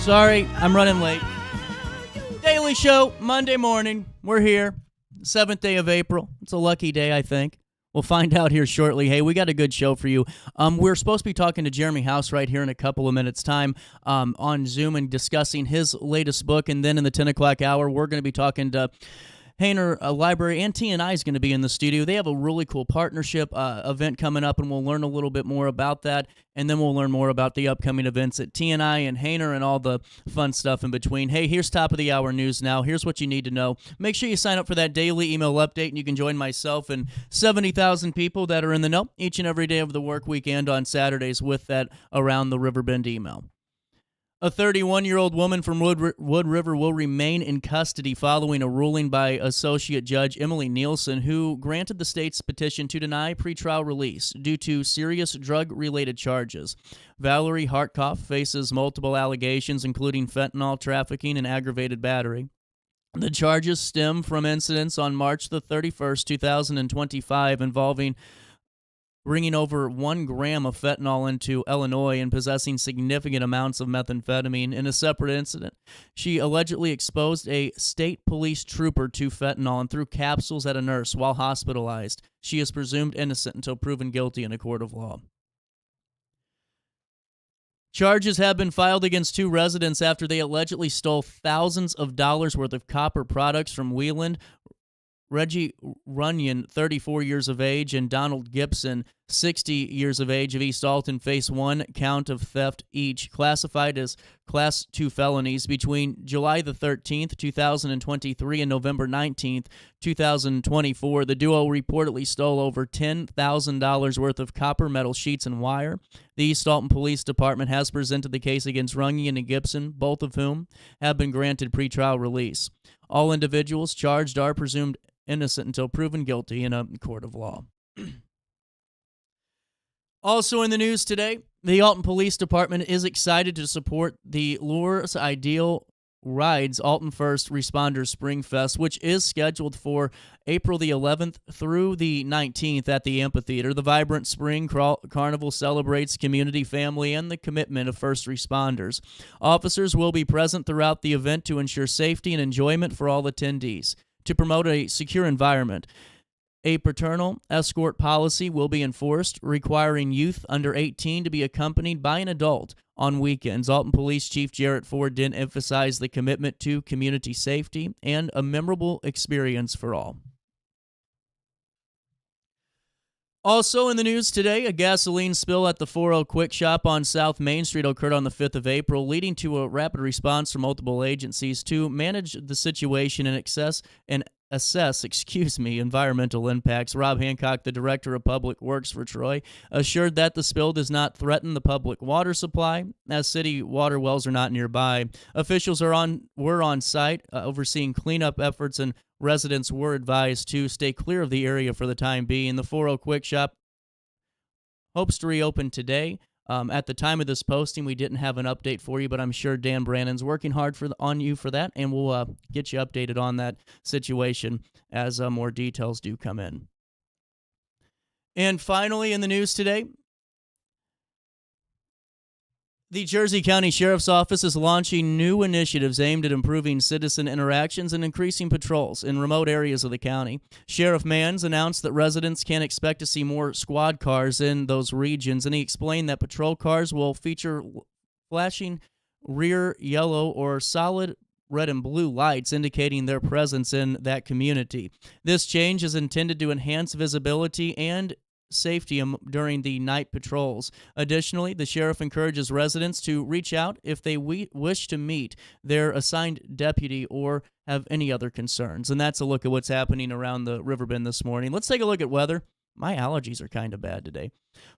Sorry, I'm running late. Daily show, Monday morning. We're here. 7th day of April. It's a lucky day, I think. We'll find out here shortly. Hey, we got a good show for you. We're supposed to be talking to Jeremy Housewright here in a couple of minutes' time on Zoom and discussing his latest book. And then in the 10 o'clock hour, we're going to be talking to Hayner Library, and TNI is going to be in the studio. They have a really cool partnership event coming up, and we'll learn a little bit more about that, and then we'll learn more about the upcoming events at TNI and Hayner and all the fun stuff in between. Hey, here's top of the hour news now. Here's what you need to know. Make sure you sign up for that daily email update, and you can join myself and 70,000 people that are in the know each and every day of the work weekend on Saturdays with that Around the Riverbend email. A 31-year-old woman from Wood River will remain in custody following a ruling by Associate Judge Emily Nielsen, who granted the state's petition to deny pretrial release due to serious drug-related charges. Valerie Hartkoff faces multiple allegations, including fentanyl trafficking and aggravated battery. The charges stem from incidents on March the 31st, 2025, involving bringing over 1 gram of fentanyl into Illinois and possessing significant amounts of methamphetamine. In a separate incident, she allegedly exposed a state police trooper to fentanyl and threw capsules at a nurse while hospitalized. She is presumed innocent until proven guilty in a court of law. Charges have been filed against 2 residents after they allegedly stole thousands of dollars worth of copper products from Wheeland. Reggie Runyon, 34 years of age, and Donald Gibson, 60 years of age, of East Alton, face 1 count of theft each, classified as Class 2 felonies. Between July the 13th, 2023, and November 19th, 2024, the duo reportedly stole over $10,000 worth of copper metal sheets and wire. The East Alton Police Department has presented the case against Runyon and Gibson, both of whom have been granted pretrial release. All individuals charged are presumed innocent until proven guilty in a court of law. Also in the news today, the Alton Police Department is excited to support the Lures Ideal Rides Alton First Responders Spring Fest, which is scheduled for April the 11th through the 19th at the amphitheater. The vibrant spring carnival celebrates community, family, and the commitment of first responders. Officers will be present throughout the event to ensure safety and enjoyment for all attendees. To promote a secure environment, a paternal escort policy will be enforced, requiring youth under 18 to be accompanied by an adult on weekends. Alton Police Chief Jarrett Ford did emphasize the commitment to community safety and a memorable experience for all. Also in the news today, a gasoline spill at the 40 Quick Shop on South Main Street occurred on the 5th of April, leading to a rapid response from multiple agencies to manage the situation and assess environmental impacts. Rob Hancock, the Director of Public Works for Troy, assured that the spill does not threaten the public water supply, as city water wells are not nearby. Officials were on site overseeing cleanup efforts, and residents were advised to stay clear of the area for the time being. The 40 Quick Shop hopes to reopen today. At the time of this posting, we didn't have an update for you, but I'm sure Dan Brannon's working hard on you for that, and we'll get you updated on that situation as more details do come in. And finally, in the news today, the Jersey County Sheriff's Office is launching new initiatives aimed at improving citizen interactions and increasing patrols in remote areas of the county. Sheriff Manns announced that residents can expect to see more squad cars in those regions, and he explained that patrol cars will feature flashing rear yellow or solid red and blue lights indicating their presence in that community. This change is intended to enhance visibility and safety during the night patrols. Additionally, the sheriff encourages residents to reach out if they wish to meet their assigned deputy or have any other concerns. And that's a look at what's happening around the Riverbend this morning. Let's take a look at weather. My allergies are kind of bad today.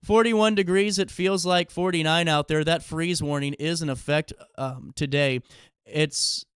41 degrees. It feels like 49 out there. That freeze warning is in effect today. It's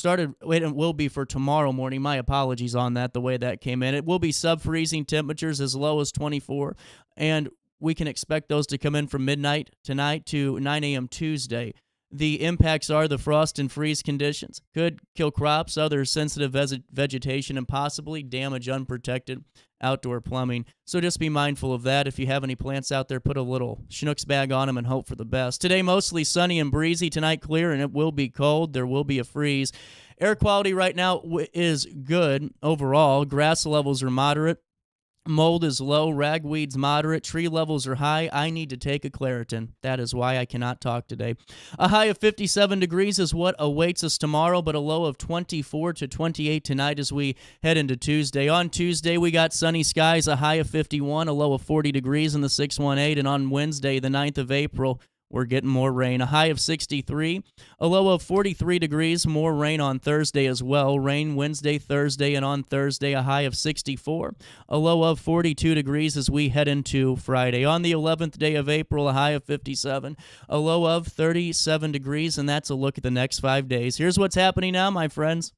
it will be for tomorrow morning. My apologies on that, the way that came in. It will be sub-freezing temperatures as low as 24, and we can expect those to come in from midnight tonight to 9 a.m. Tuesday. The impacts are the frost and freeze conditions. Could kill crops, other sensitive vegetation, and possibly damage unprotected outdoor plumbing. So just be mindful of that. If you have any plants out there, put a little Schnucks bag on them and hope for the best. Today, mostly sunny and breezy. Tonight, clear, and it will be cold. There will be a freeze. Air quality right now is good overall. Grass levels are moderate. Mold is low, ragweed's moderate, tree levels are high. I need to take a Claritin. That is why I cannot talk today. A high of 57 degrees is what awaits us tomorrow, but a low of 24 to 28 tonight as we head into Tuesday. On Tuesday, we got sunny skies, a high of 51, a low of 40 degrees in the 618, and on Wednesday, the 9th of April, we're getting more rain. A high of 63, a low of 43 degrees, more rain on Thursday as well. Rain Wednesday, Thursday, and on Thursday, a high of 64, a low of 42 degrees as we head into Friday. On the 11th day of April, a high of 57, a low of 37 degrees, and that's a look at the next 5 days. Here's what's happening now, my friends.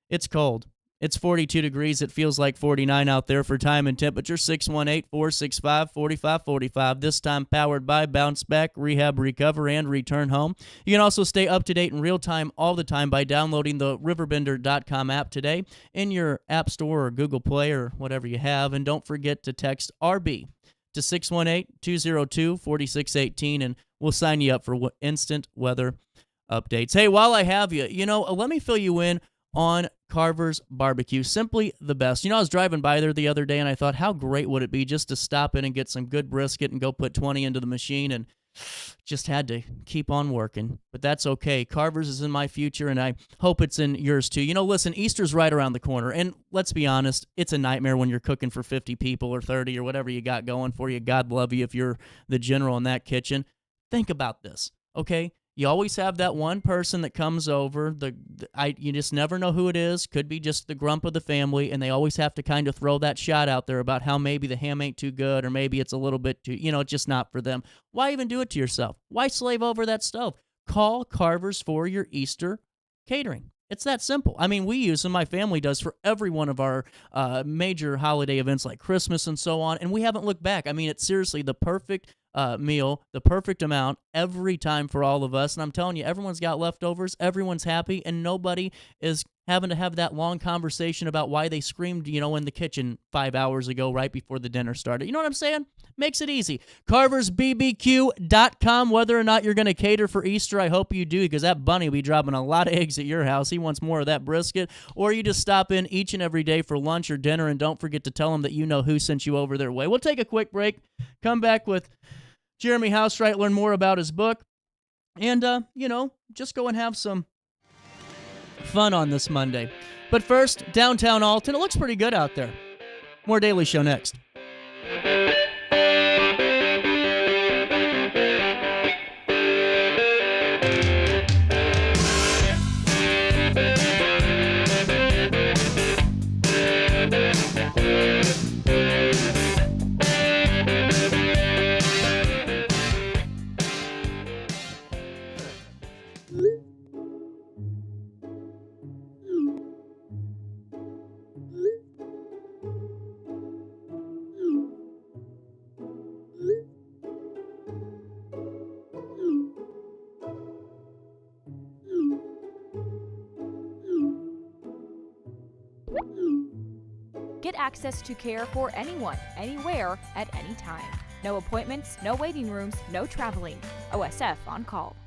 It's cold. It's 42 degrees. It feels like 49 out there for time and temperature. 618-465-4545. This time powered by Bounce Back, Rehab, Recover, and Return Home. You can also stay up to date in real time all the time by downloading the RiverBender.com app today in your App Store or Google Play or whatever you have. And don't forget to text RB to 618-202-4618, and we'll sign you up for instant weather updates. Hey, while I have you, let me fill you in on Carver's Barbecue. Simply the best. I was driving by there the other day, and I thought, how great would it be just to stop in and get some good brisket and go put 20 into the machine, and just had to keep on working. But that's okay. Carver's is in my future, and I hope it's in yours too. Listen, Easter's right around the corner, and let's be honest, it's a nightmare when you're cooking for 50 people or 30 or whatever you got going for you. God love you if you're the general in that kitchen. Think about this, okay? You always have that one person that comes over. You just never know who it is. Could be just the grump of the family, and they always have to kind of throw that shot out there about how maybe the ham ain't too good or maybe it's a little bit too, it's just not for them. Why even do it to yourself? Why slave over that stove? Call Carver's for your Easter catering. It's that simple. I mean, we use them, my family does, for every one of our major holiday events like Christmas and so on, and we haven't looked back. I mean, it's seriously the perfect meal, the perfect amount every time for all of us. And I'm telling you, everyone's got leftovers, everyone's happy, and nobody is having to have that long conversation about why they screamed, in the kitchen 5 hours ago right before the dinner started. You know what I'm saying? Makes it easy. CarversBBQ.com. Whether or not you're going to cater for Easter, I hope you do, because that bunny will be dropping a lot of eggs at your house. He wants more of that brisket. Or you just stop in each and every day for lunch or dinner, and don't forget to tell them that you know who sent you over their way. We'll take a quick break, come back with Jeremy Housewright, learn more about his book, and, just go and have some fun on this Monday. But first, downtown Alton. It looks pretty good out there. More Daily Show next. Get access to care for anyone, anywhere, at any time. No appointments, no waiting rooms, no traveling. OSF on call.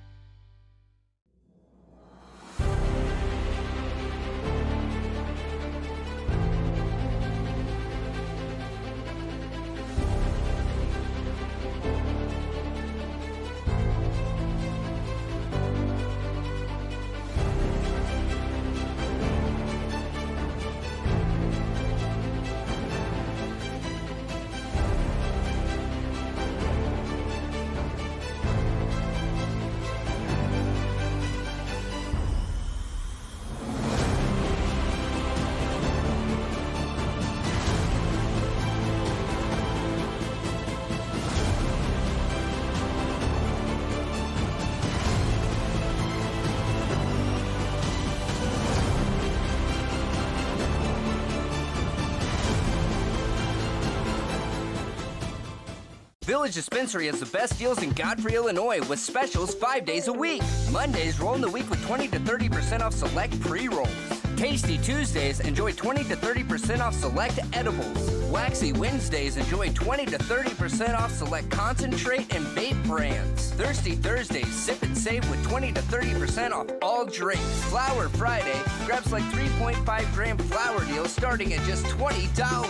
Village Dispensary has the best deals in Godfrey, Illinois, with specials 5 days a week. Mondays roll in the week with 20 to 30% off select pre-rolls. Tasty Tuesdays, enjoy 20 to 30% off select edibles. Waxy Wednesdays, enjoy 20 to 30% off select concentrate and vape brands. Thirsty Thursdays, sip and save with 20 to 30% off all drinks. Flower Friday, grab like 3.5 gram flower deals starting at just $20.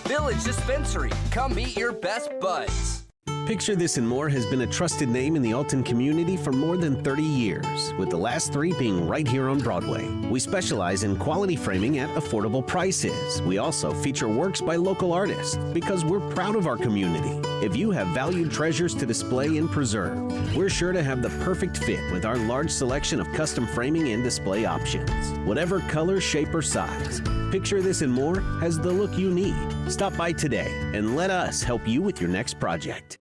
Village Dispensary, come meet your best buds. Picture This and More has been a trusted name in the Alton community for more than 30 years, with the last 3 being right here on Broadway. We specialize in quality framing at affordable prices. We also feature works by local artists because we're proud of our community. If you have valued treasures to display and preserve, we're sure to have the perfect fit with our large selection of custom framing and display options. Whatever color, shape, or size, Picture This and More has the look you need. Stop by today and let us help you with your next project.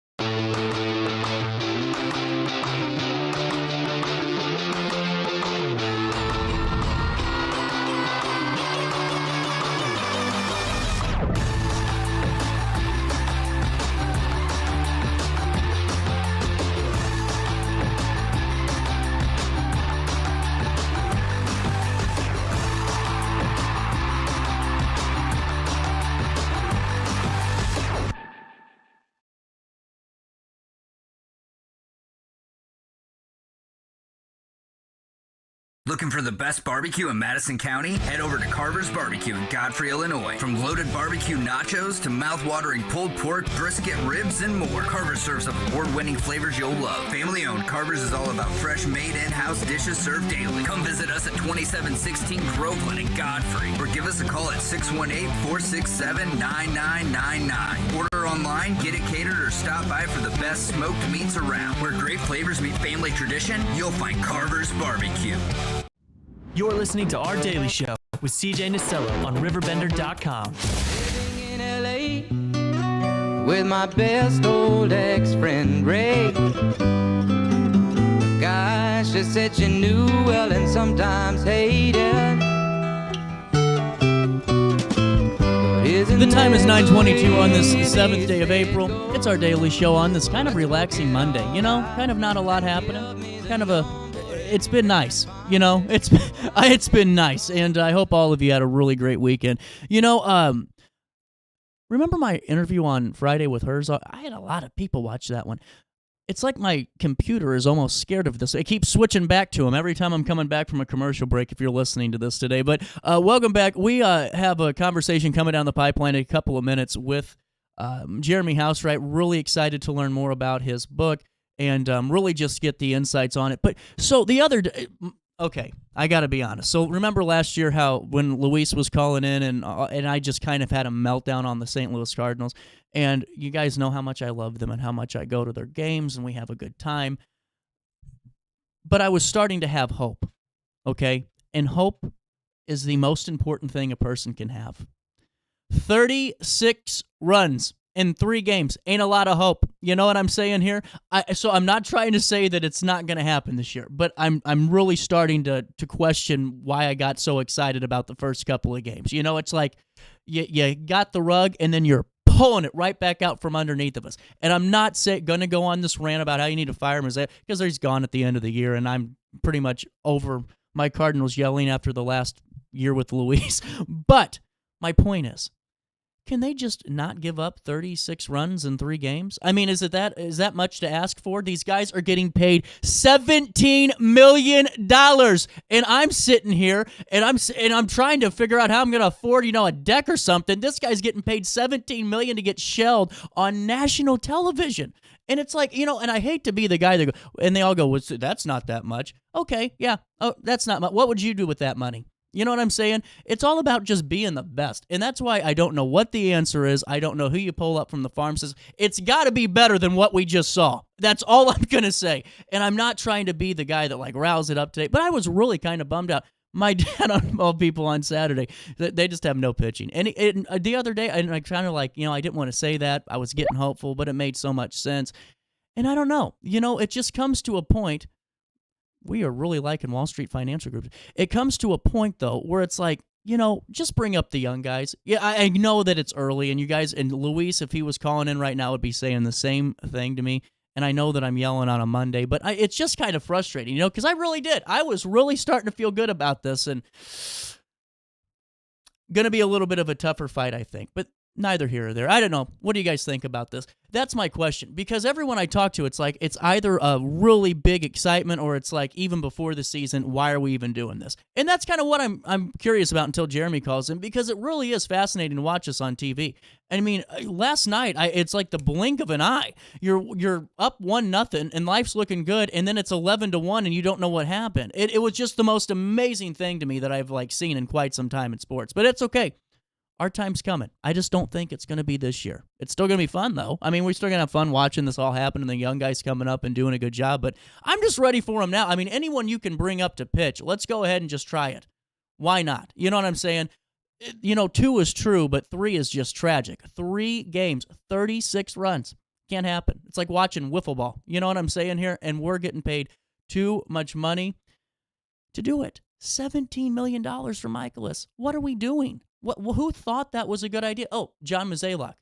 Looking for the best barbecue in Madison County? Head over to Carver's Barbecue in Godfrey, Illinois. From loaded barbecue nachos to mouth-watering pulled pork, brisket, ribs, and more, Carver's serves up award-winning flavors you'll love. Family-owned, Carver's is all about fresh, made in-house dishes served daily. Come visit us at 2716 Groveland in Godfrey, or give us a call at 618-467-9999. Order online, get it catered, or stop by for the best smoked meats around. Where great flavors meet family tradition, you'll find Carver's Barbecue. You're listening to Our Daily Show with CJ Nasello on RiverBender.com. Living in LA with my best old ex-friend Ray. Gosh, she said she knew well and sometimes hated. The time is 9:22 on this 7th day of April. It's Our Daily Show on this kind of relaxing Monday. You know, kind of not a lot happening. Kind of it's been nice, you know. It's been nice, and I hope all of you had a really great weekend. You know, remember my interview on Friday with hers? I had a lot of people watch that one. It's like my computer is almost scared of this. It keeps switching back to them every time I'm coming back from a commercial break, if you're listening to this today. But welcome back. We have a conversation coming down the pipeline in a couple of minutes with Jeremy Housewright. Really excited to learn more about his book and really just get the insights on it. But so the other day, okay, I got to be honest. So remember last year how when Luis was calling in and I just kind of had a meltdown on the St. Louis Cardinals. And you guys know how much I love them and how much I go to their games and we have a good time. But I was starting to have hope, okay? And hope is the most important thing a person can have. 36 runs in 3 games ain't a lot of hope. You know what I'm saying here? So I'm not trying to say that it's not going to happen this year, but I'm really starting to question why I got so excited about the first couple of games. You know, it's like you got the rug and then you're pulling it right back out from underneath of us. And I'm not going to go on this rant about how you need to fire him because he's gone at the end of the year, and I'm pretty much over my Cardinals yelling after the last year with Luis. But my point is, can they just not give up 36 runs in 3 games? I mean, is that much to ask for? These guys are getting paid $17 million, and I'm sitting here and I'm trying to figure out how I'm going to afford, a deck or something. This guy's getting paid $17 million to get shelled on national television. And it's like, and I hate to be the guy that go, and they all go, well, that's not that much. Okay, yeah, oh, that's not much. What would you do with that money? You know what I'm saying? It's all about just being the best. And that's why I don't know what the answer is. I don't know who you pull up from the farm says. It's got to be better than what we just saw. That's all I'm going to say. And I'm not trying to be the guy that riles it up today. But I was really kind of bummed out. My dad, on all people on Saturday, they just have no pitching. And the other day, I kind of I didn't want to say that. I was getting hopeful, but it made so much sense. And I don't know. It just comes to a point. We are really liking Wall Street Financial Group. It comes to a point, though, where it's like, just bring up the young guys. Yeah, I know that it's early, and you guys, and Luis, if he was calling in right now, would be saying the same thing to me. And I know that I'm yelling on a Monday, but it's just kind of frustrating, because I really did. I was really starting to feel good about this, and going to be a little bit of a tougher fight, I think. But neither here or there. I don't know. What do you guys think about this? That's my question. Because everyone I talk to, it's like it's either a really big excitement or it's like even before the season, why are we even doing this? And that's kind of what I'm curious about until Jeremy calls in, because it really is fascinating to watch us on TV. I mean, last night, it's like the blink of an eye. You're up 1-0 and life's looking good, and then it's 11-1 and you don't know what happened. It was just the most amazing thing to me that I've seen in quite some time in sports. But it's okay. Our time's coming. I just don't think it's going to be this year. It's still going to be fun, though. I mean, we're still going to have fun watching this all happen and the young guys coming up and doing a good job, but I'm just ready for them now. I mean, anyone you can bring up to pitch, let's go ahead and just try it. Why not? You know what I'm saying? 2 is true, but 3 is just tragic. 3 games, 36 runs. Can't happen. It's like watching wiffle ball. You know what I'm saying here? And we're getting paid too much money to do it. $17 million for Michaelis. What are we doing? Who thought that was a good idea? Oh, John Mozeliak.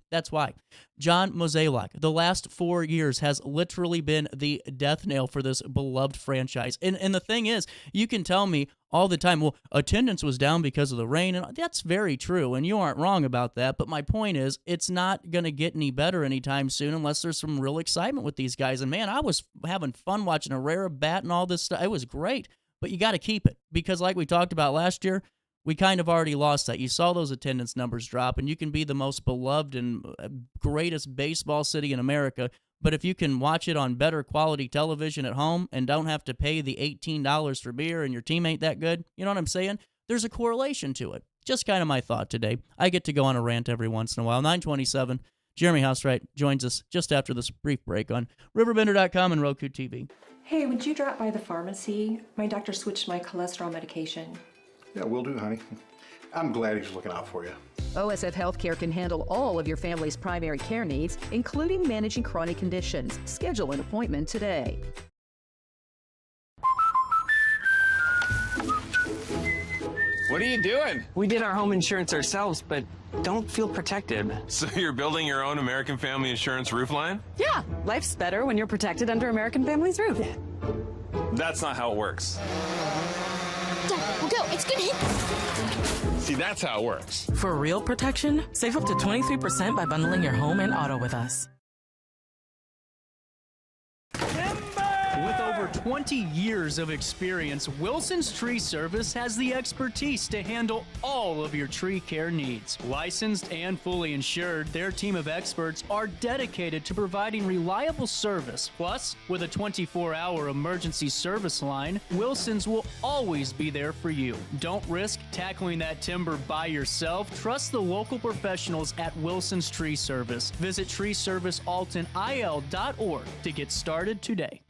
That's why. John Mozeliak, the last 4 years has literally been the death nail for this beloved franchise. And the thing is, you can tell me all the time, well, attendance was down because of the rain, and that's very true, and you aren't wrong about that. But my point is, it's not going to get any better anytime soon unless there's some real excitement with these guys. And, man, I was having fun watching Herrera bat and all this stuff. It was great. But you got to keep it because like we talked about last year, we kind of already lost that. You saw those attendance numbers drop, and you can be the most beloved and greatest baseball city in America, but if you can watch it on better quality television at home and don't have to pay the $18 for beer and your team ain't that good, you know what I'm saying? There's a correlation to it. Just kind of my thought today. I get to go on a rant every once in a while. 9:27, Jeremy Housewright joins us just after this brief break on RiverBender.com and Roku TV. Hey, would you drop by the pharmacy? My doctor switched my cholesterol medication. Yeah, will do, honey. I'm glad he's looking out for you. OSF Healthcare can handle all of your family's primary care needs, including managing chronic conditions. Schedule an appointment today. What are you doing? We did our home insurance ourselves, but don't feel protected. So you're building your own American Family Insurance roof line? Yeah, life's better when you're protected under American Family's roof. That's not how it works. Dad, we'll go. It's gonna hit. See, that's how it works. For real protection, save up to 23% by bundling your home and auto with us. With over 20 years of experience, Wilson's Tree Service has the expertise to handle all of your tree care needs. Licensed and fully insured, their team of experts are dedicated to providing reliable service. Plus, with a 24-hour emergency service line, Wilson's will always be there for you. Don't risk tackling that timber by yourself. Trust the local professionals at Wilson's Tree Service. Visit treeservicealtonil.org to get started today.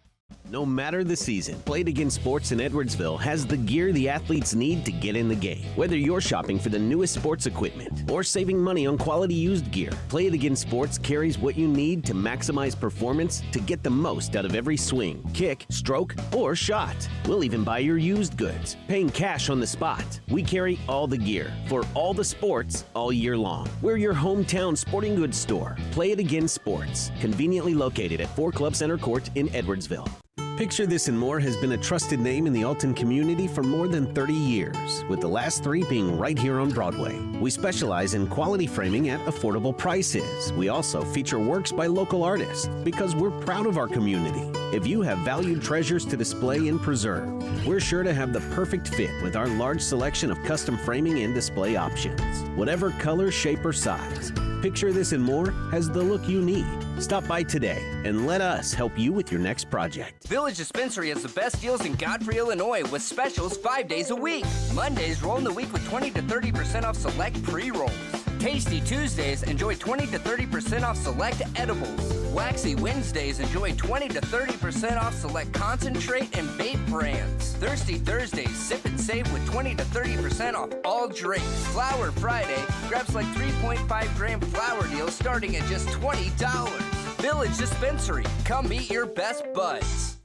No matter the season, Play It Again Sports in Edwardsville has the gear the athletes need to get in the game. Whether you're shopping for the newest sports equipment or saving money on quality used gear, Play It Again Sports carries what you need to maximize performance to get the most out of every swing, kick, stroke, or shot. We'll even buy your used goods, paying cash on the spot. We carry all the gear for all the sports all year long. We're your hometown sporting goods store. Play It Again Sports, conveniently located at 4 Club Center Court in Edwardsville. Picture This and More has been a trusted name in the Alton community for more than 30 years, with the last 3 being right here on Broadway. We specialize in quality framing at affordable prices. We also feature works by local artists because we're proud of our community. If you have valued treasures to display and preserve, we're sure to have the perfect fit with our large selection of custom framing and display options. Whatever color, shape, or size, Picture This and More has the look you need. Stop by today and let us help you with your next project. Village Dispensary has the best deals in Godfrey, Illinois with specials 5 days a week. Mondays roll in the week with 20 to 30% off select pre-rolls. Tasty Tuesdays, enjoy 20 to 30% off select edibles. Waxy Wednesdays, enjoy 20 to 30% off select concentrate and vape brands. Thirsty Thursdays, sip and save with 20 to 30% off all drinks. Flower Friday, grab select 3.5 gram flower deals starting at just $20. Village Dispensary, come meet your best buds.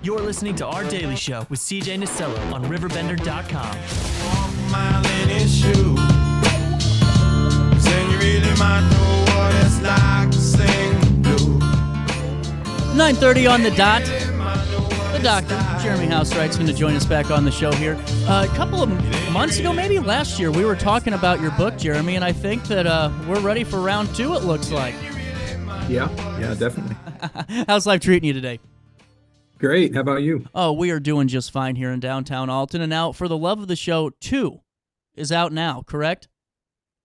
You're listening to Our Daily Show with CJ Nasello on RiverBender.com. mile in his shoes. Then you really might know what it's like to sing the blues. 9:30 on the dot. The doctor, Jeremy Housewright's going to join us back on the show here. A couple of months ago, maybe last year, we were talking about your book, Jeremy, and I think that we're ready for round 2, it looks like. Yeah, definitely. How's life treating you today? Great. How about you? Oh, we are doing just fine here in downtown Alton. And now, For the Love of the Show 2 is out now, correct?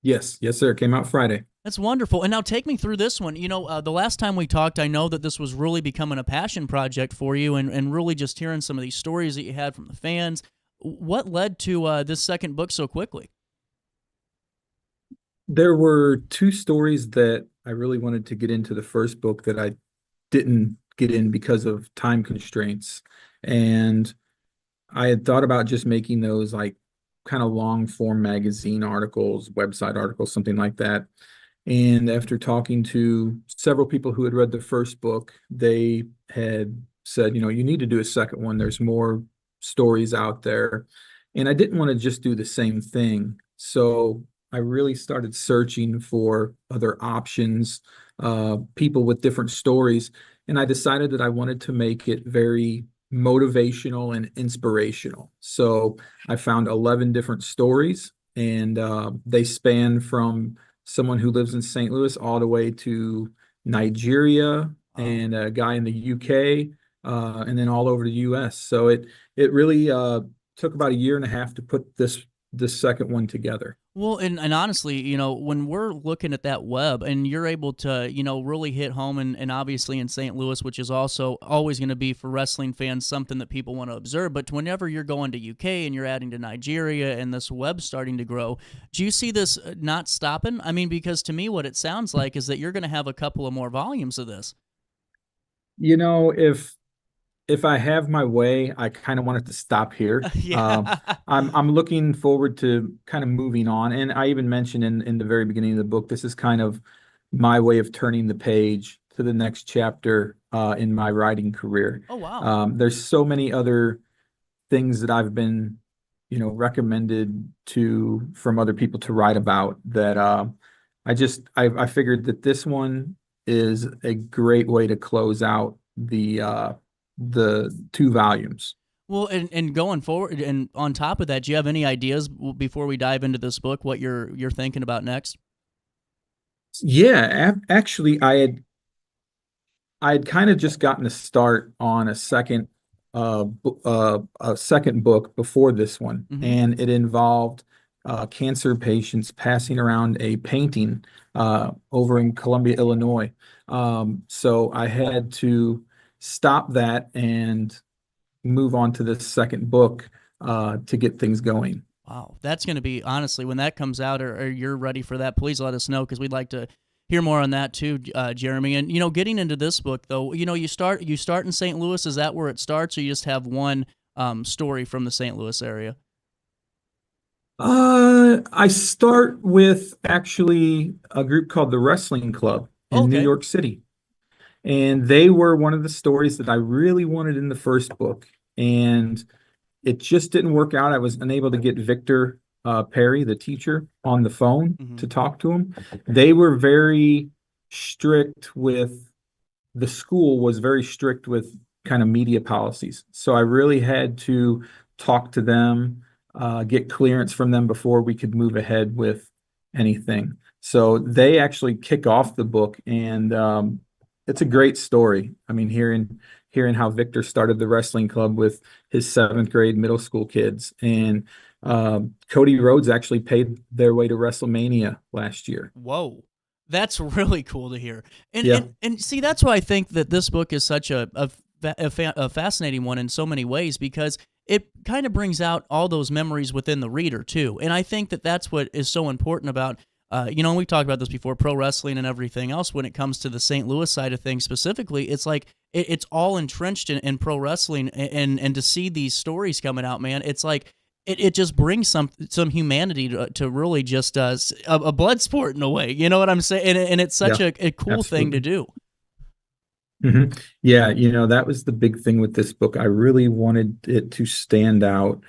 Yes, sir. It came out Friday. That's wonderful. And now take me through this one. You know, the last time we talked, I know that this was really becoming a passion project for you and really just hearing some of these stories that you had from the fans. What led to this second book so quickly? There were 2 stories that I really wanted to get into the first book that I didn't get in because of time constraints. And I had thought about just making those like kind of long form magazine articles, website articles, something like that. And after talking to several people who had read the first book, they had said, you need to do a second one. There's more stories out there. And I didn't want to just do the same thing. So I really started searching for other options, people with different stories. And I decided that I wanted to make it very motivational and inspirational. So I found 11 different stories, and they span from someone who lives in St. Louis all the way to Nigeria and a guy in the UK, and then all over the US. So it really took about a year and a half to put this second one together. Well, and honestly, when we're looking at that web and you're able to, really hit home and obviously in St. Louis, which is also always going to be for wrestling fans something that people want to observe. But whenever you're going to UK and you're adding to Nigeria and this web starting to grow, do you see this not stopping? I mean, because to me, what it sounds like is that you're going to have a couple of more volumes of this. If I have my way, I kind of want it to stop here. Yeah. I'm looking forward to kind of moving on. And I even mentioned in the very beginning of the book, this is kind of my way of turning the page to the next chapter in my writing career. Oh, wow. There's so many other things that I've been, recommended from other people to write about that I figured that this one is a great way to close out the 2 volumes. Well, and going forward, and on top of that, do you have any ideas before we dive into this book, what you're thinking about next? Yeah, actually, I had kind of just gotten a start on a second book before this one, and it involved cancer patients passing around a painting over in Columbia, Illinois. So I had to stop that and move on to the second book to get things going. Wow, that's going to be, honestly, when that comes out or you're ready for that, please let us know because we'd like to hear more on that too, Jeremy. And, getting into this book, though, you start in St. Louis. Is that where it starts, or you just have one story from the St. Louis area? I start with actually a group called the Wrestling Club in New York City. And they were one of the stories that I really wanted in the first book. And it just didn't work out. I was unable to get Victor Perry, the teacher, on the phone to talk to him. They were very strict the school was very strict with kind of media policies. So I really had to talk to them, get clearance from them before we could move ahead with anything. So they actually kick off the book, and it's a great story. I mean, hearing how Victor started the wrestling club with his 7th grade middle school kids, and Cody Rhodes actually paid their way to WrestleMania last year. Whoa, that's really cool to hear. And Yeah. and see, that's why I think that this book is such a fascinating one in so many ways, because it kind of brings out all those memories within the reader too. And I think that that's what is so important about. And we talked about this before, pro wrestling and everything else. When it comes to the St. Louis side of things specifically, it's like it's all entrenched in pro wrestling, and to see these stories coming out, man, it's like it just brings some humanity to really just a blood sport in a way. You know what I'm saying? And it's such a cool thing to do. Mm-hmm. Yeah, that was the big thing with this book. I really wanted it to stand out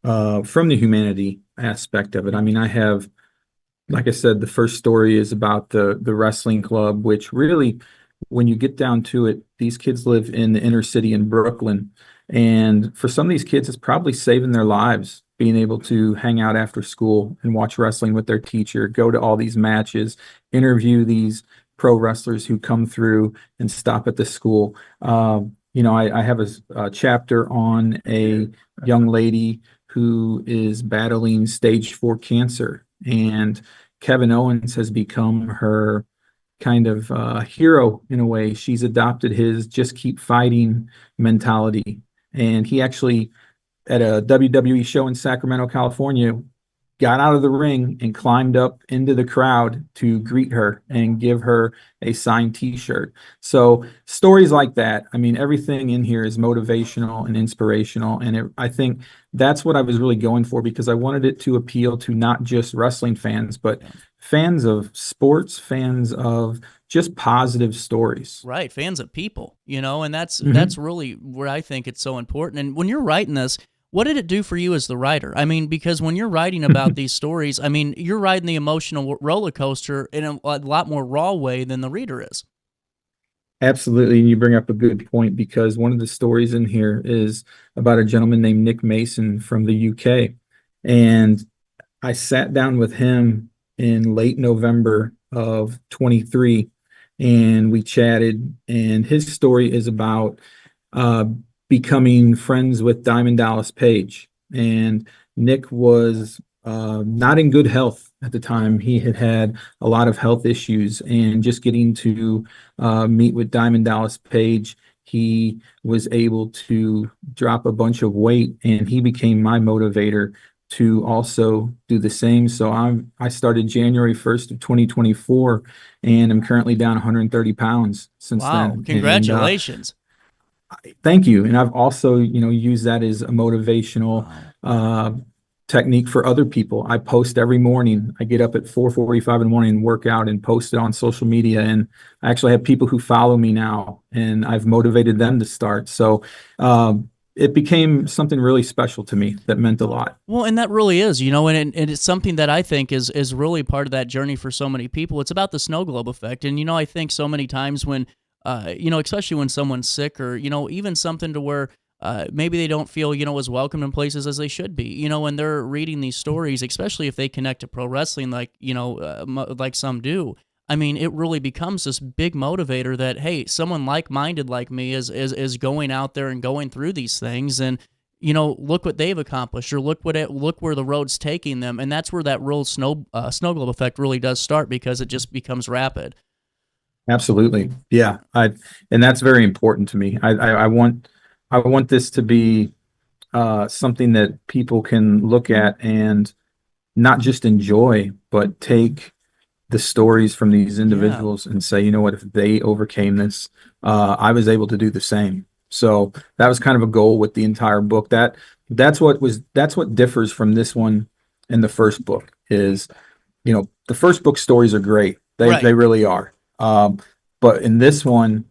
from the humanity aspect of it. I mean, I have, like I said, the first story is about the wrestling club, which really, when you get down to it, these kids live in the inner city in Brooklyn. And for some of these kids, it's probably saving their lives being able to hang out after school and watch wrestling with their teacher, go to all these matches, interview these pro wrestlers who come through and stop at the school. I have a chapter on a young lady who is battling stage 4 cancer, and Kevin Owens has become her kind of hero in a way. She's adopted his just keep fighting mentality. And he actually, at a WWE show in Sacramento, California, got out of the ring and climbed up into the crowd to greet her and give her a signed t-shirt. So stories like that, I mean, everything in here is motivational and inspirational. And I think that's what I was really going for, because I wanted it to appeal to not just wrestling fans, but fans of sports, fans of just positive stories. Right, fans of people, and that's really where I think it's so important. And when you're writing this, what did it do for you as the writer? I mean, because when you're writing about these stories, I mean, you're riding the emotional roller coaster in a lot more raw way than the reader is. Absolutely. And you bring up a good point, because one of the stories in here is about a gentleman named Nick Mason from the UK. And I sat down with him in late November of 23, and we chatted, and his story is about becoming friends with Diamond Dallas Page. And Nick was not in good health at the time. He had a lot of health issues, and just getting to meet with Diamond Dallas Page, he was able to drop a bunch of weight, and he became my motivator to also do the same. So I started January 1st of 2024, and I'm currently down 130 pounds since then. Wow, congratulations. Thank you. And I've also, used that as a motivational technique for other people. I post every morning. I get up at 4:45 in the morning and work out and post it on social media. And I actually have people who follow me now, and I've motivated them to start. So it became something really special to me that meant a lot. Well, and that really is, and it's something that I think is really part of that journey for so many people. It's about the snow globe effect. And, I think so many times when especially when someone's sick, or, even something to where maybe they don't feel, as welcome in places as they should be, when they're reading these stories, especially if they connect to pro wrestling, like, like some do. I mean, it really becomes this big motivator that, hey, someone like-minded like me is going out there and going through these things, and, look what they've accomplished, or look where the road's taking them. And that's where that real snow globe effect really does start, because it just becomes rapid. Absolutely. Yeah. And that's very important to me. I want this to be something that people can look at and not just enjoy, but take the stories from these individuals and say, what, if they overcame this, I was able to do the same. So that was kind of a goal with the entire book. That's what differs from this one and the first book is, the first book stories are great. They really are. But in this one,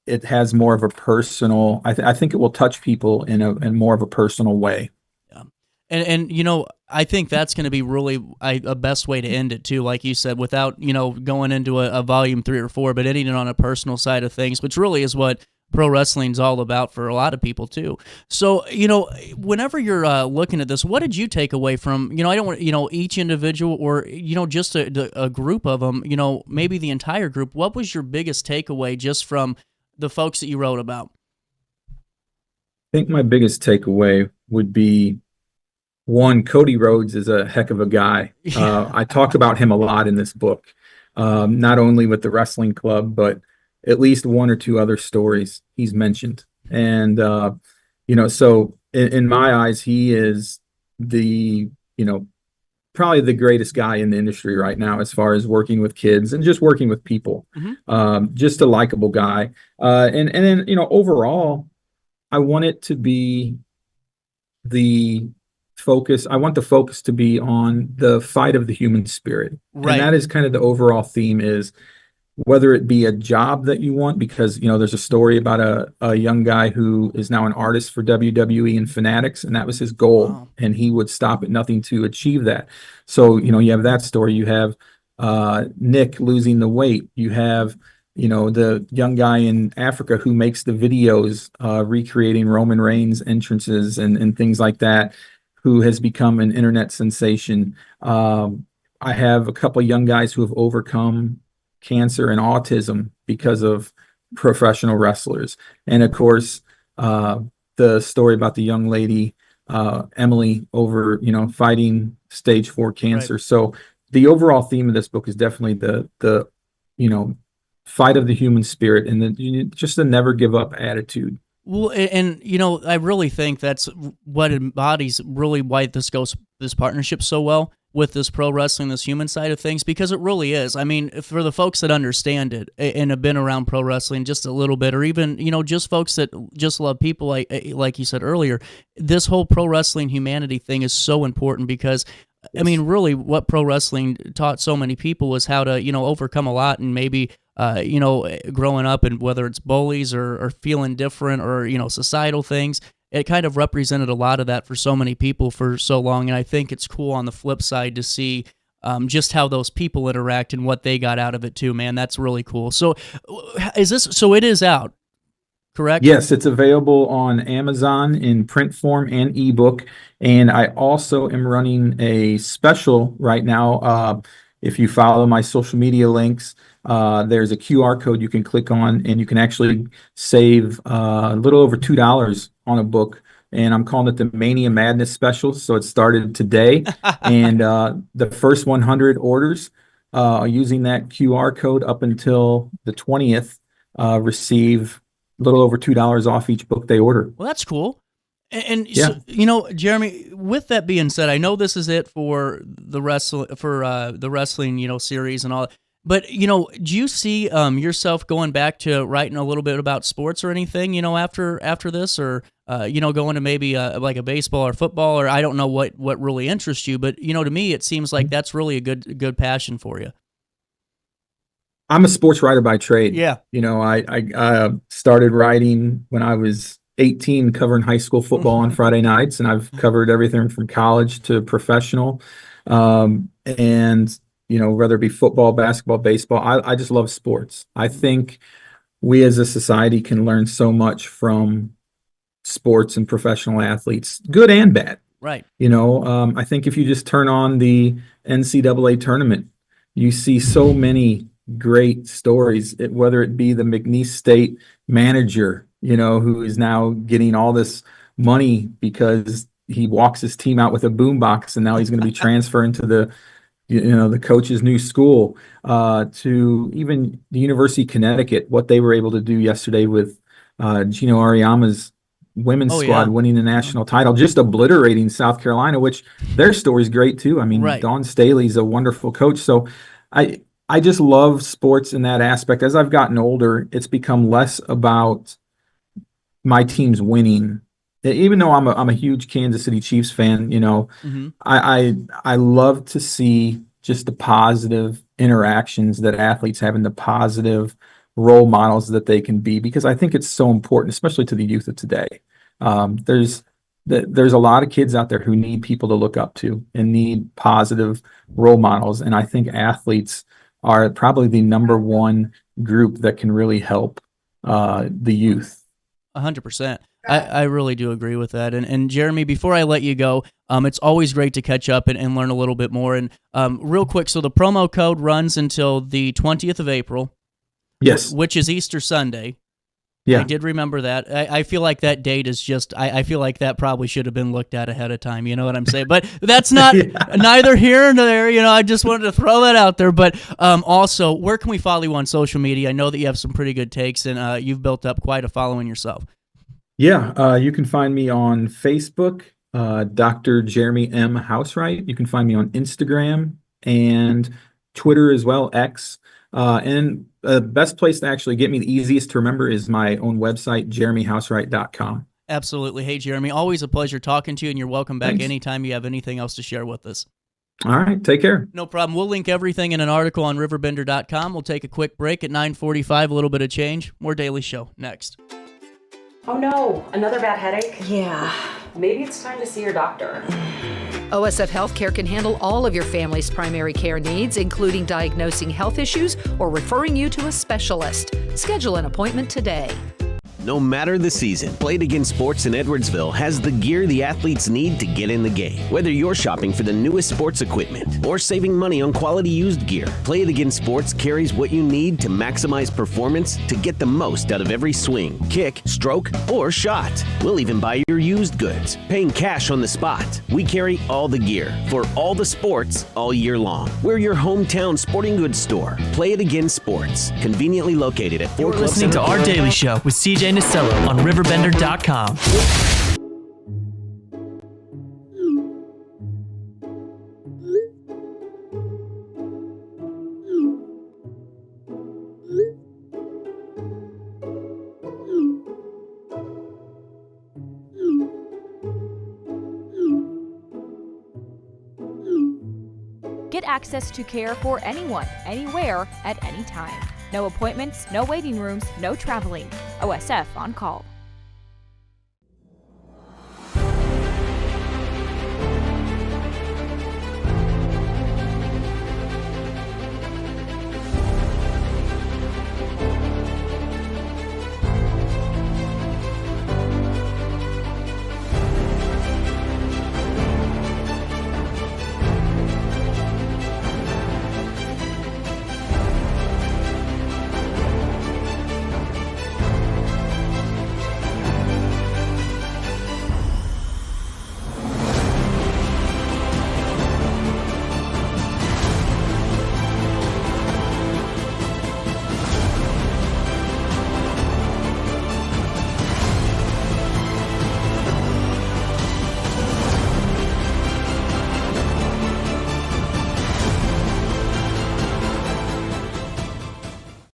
it has more of a personal, I think it will touch people in more of a personal way. Yeah. And I think that's going to be really a best way to end it too, like you said, without, going into a volume 3 or 4, but ending it on a personal side of things, which really is what pro wrestling's all about for a lot of people too. So, whenever you're looking at this, what did you take away from, I don't want, each individual or, just a group of them, maybe the entire group, what was your biggest takeaway just from the folks that you wrote about? I think my biggest takeaway would be, one, Cody Rhodes is a heck of a guy. I talk about him a lot in this book, not only with the wrestling club, but at least one or two other stories he's mentioned. And, so in my eyes, he is the, probably the greatest guy in the industry right now, as far as working with kids and just working with people. Just a likable guy. And then, overall, I want it to be I want the focus to be on the fight of the human spirit. Right. And that is kind of the overall theme is, whether it be a job that you want, because, there's a story about a young guy who is now an artist for WWE and Fanatics, and that was his goal. Wow. And he would stop at nothing to achieve that. So, you have that story. You have Nick losing the weight. You have, the young guy in Africa who makes the videos recreating Roman Reigns entrances and things like that, who has become an internet sensation. I have a couple of young guys who have overcome cancer and autism because of professional wrestlers. And of course, the story about the young lady, Emily, over, fighting stage 4 cancer. Right. So the overall theme of this book is definitely the fight of the human spirit and just the never give up attitude. Well, and I really think that's what embodies really why this partnership so well with this pro wrestling, this human side of things, because it really is. I mean, for the folks that understand it and have been around pro wrestling just a little bit, or even, just folks that just love people, like you said earlier, this whole pro wrestling humanity thing is so important because, I mean, really what pro wrestling taught so many people was how to, overcome a lot and maybe, growing up, and whether it's bullies or feeling different or, societal things. It kind of represented a lot of that for so many people for so long, and I think it's cool on the flip side to see just how those people interact and what they got out of it too, man. That's really cool. So it is out, correct? Yes, it's available on Amazon in print form and ebook, and I also am running a special right now. If you follow my social media links, there's a QR code you can click on, and you can actually save a little over $2 on a book. And I'm calling it the Mania Madness Special. So it started today, and the first 100 orders using that QR code up until the 20th receive a little over $2 off each book they order. Well, that's cool. And yeah. So, Jeremy, with that being said, I know this is it for the wrestling, series and all. But, do you see yourself going back to writing a little bit about sports or anything, after this, or going to maybe like a baseball or football, or I don't know what really interests you, but to me it seems like that's really a good passion for you. I'm a sports writer by trade. Yeah. I started writing when I was 18, covering high school football on Friday nights, and I've covered everything from college to professional. And whether it be football, basketball, baseball, I just love sports. I think we as a society can learn so much from sports and professional athletes, good and bad. Right. I think if you just turn on the NCAA tournament, you see so many great stories, whether it be the McNeese State manager, who is now getting all this money because he walks his team out with a boombox, and now he's going to be transferring to the coach's new school, to even the University of Connecticut, what they were able to do yesterday with Gino Ariama's women's squad winning the national title, just obliterating South Carolina, which their story's great too. I mean, right. Dawn Staley's a wonderful coach. So I just love sports in that aspect. As I've gotten older, it's become less about my team's winning. Even though I'm a huge Kansas City Chiefs fan, Mm-hmm. I love to see just the positive interactions that athletes have and the positive role models that they can be, because I think it's so important, especially to the youth of today. There's a lot of kids out there who need people to look up to and need positive role models, and I think athletes are probably the number one group that can really help the youth. 100%. I really do agree with that. And Jeremy, before I let you go, it's always great to catch up and learn a little bit more. And real quick, so the promo code runs until the 20th of April. Yes. Which is Easter Sunday. Yeah. I did remember that. I feel like that date is just, I feel like that probably should have been looked at ahead of time. You know what I'm saying? But that's not neither here nor there. I just wanted to throw that out there. But also, where can we follow you on social media? I know that you have some pretty good takes, and you've built up quite a following yourself. Yeah, you can find me on Facebook, Dr. Jeremy M. Housewright. You can find me on Instagram and Twitter as well, X. And the best place to actually get me, the easiest to remember, is my own website, JeremyHousewright.com. Absolutely. Hey, Jeremy, always a pleasure talking to you, and you're welcome back anytime you have anything else to share with us. All right. Take care. No problem. We'll link everything in an article on RiverBender.com. We'll take a quick break at 9:45, a little bit of change. More Daily Show next. Oh no, another bad headache? Yeah. Maybe it's time to see your doctor. OSF Healthcare can handle all of your family's primary care needs, including diagnosing health issues or referring you to a specialist. Schedule an appointment today. No matter the season, Play It Again Sports in Edwardsville has the gear the athletes need to get in the game. Whether you're shopping for the newest sports equipment or saving money on quality used gear, Play It Again Sports carries what you need to maximize performance to get the most out of every swing, kick, stroke, or shot. We'll even buy your used goods, paying cash on the spot. We carry all the gear for all the sports all year long. We're your hometown sporting goods store. Play It Again Sports, conveniently located at 4 You're listening to Our Daily Show with CJ Nicello on RiverBender.com. Get access to care for anyone, anywhere, at any time. No appointments, no waiting rooms, no traveling. OSF on call.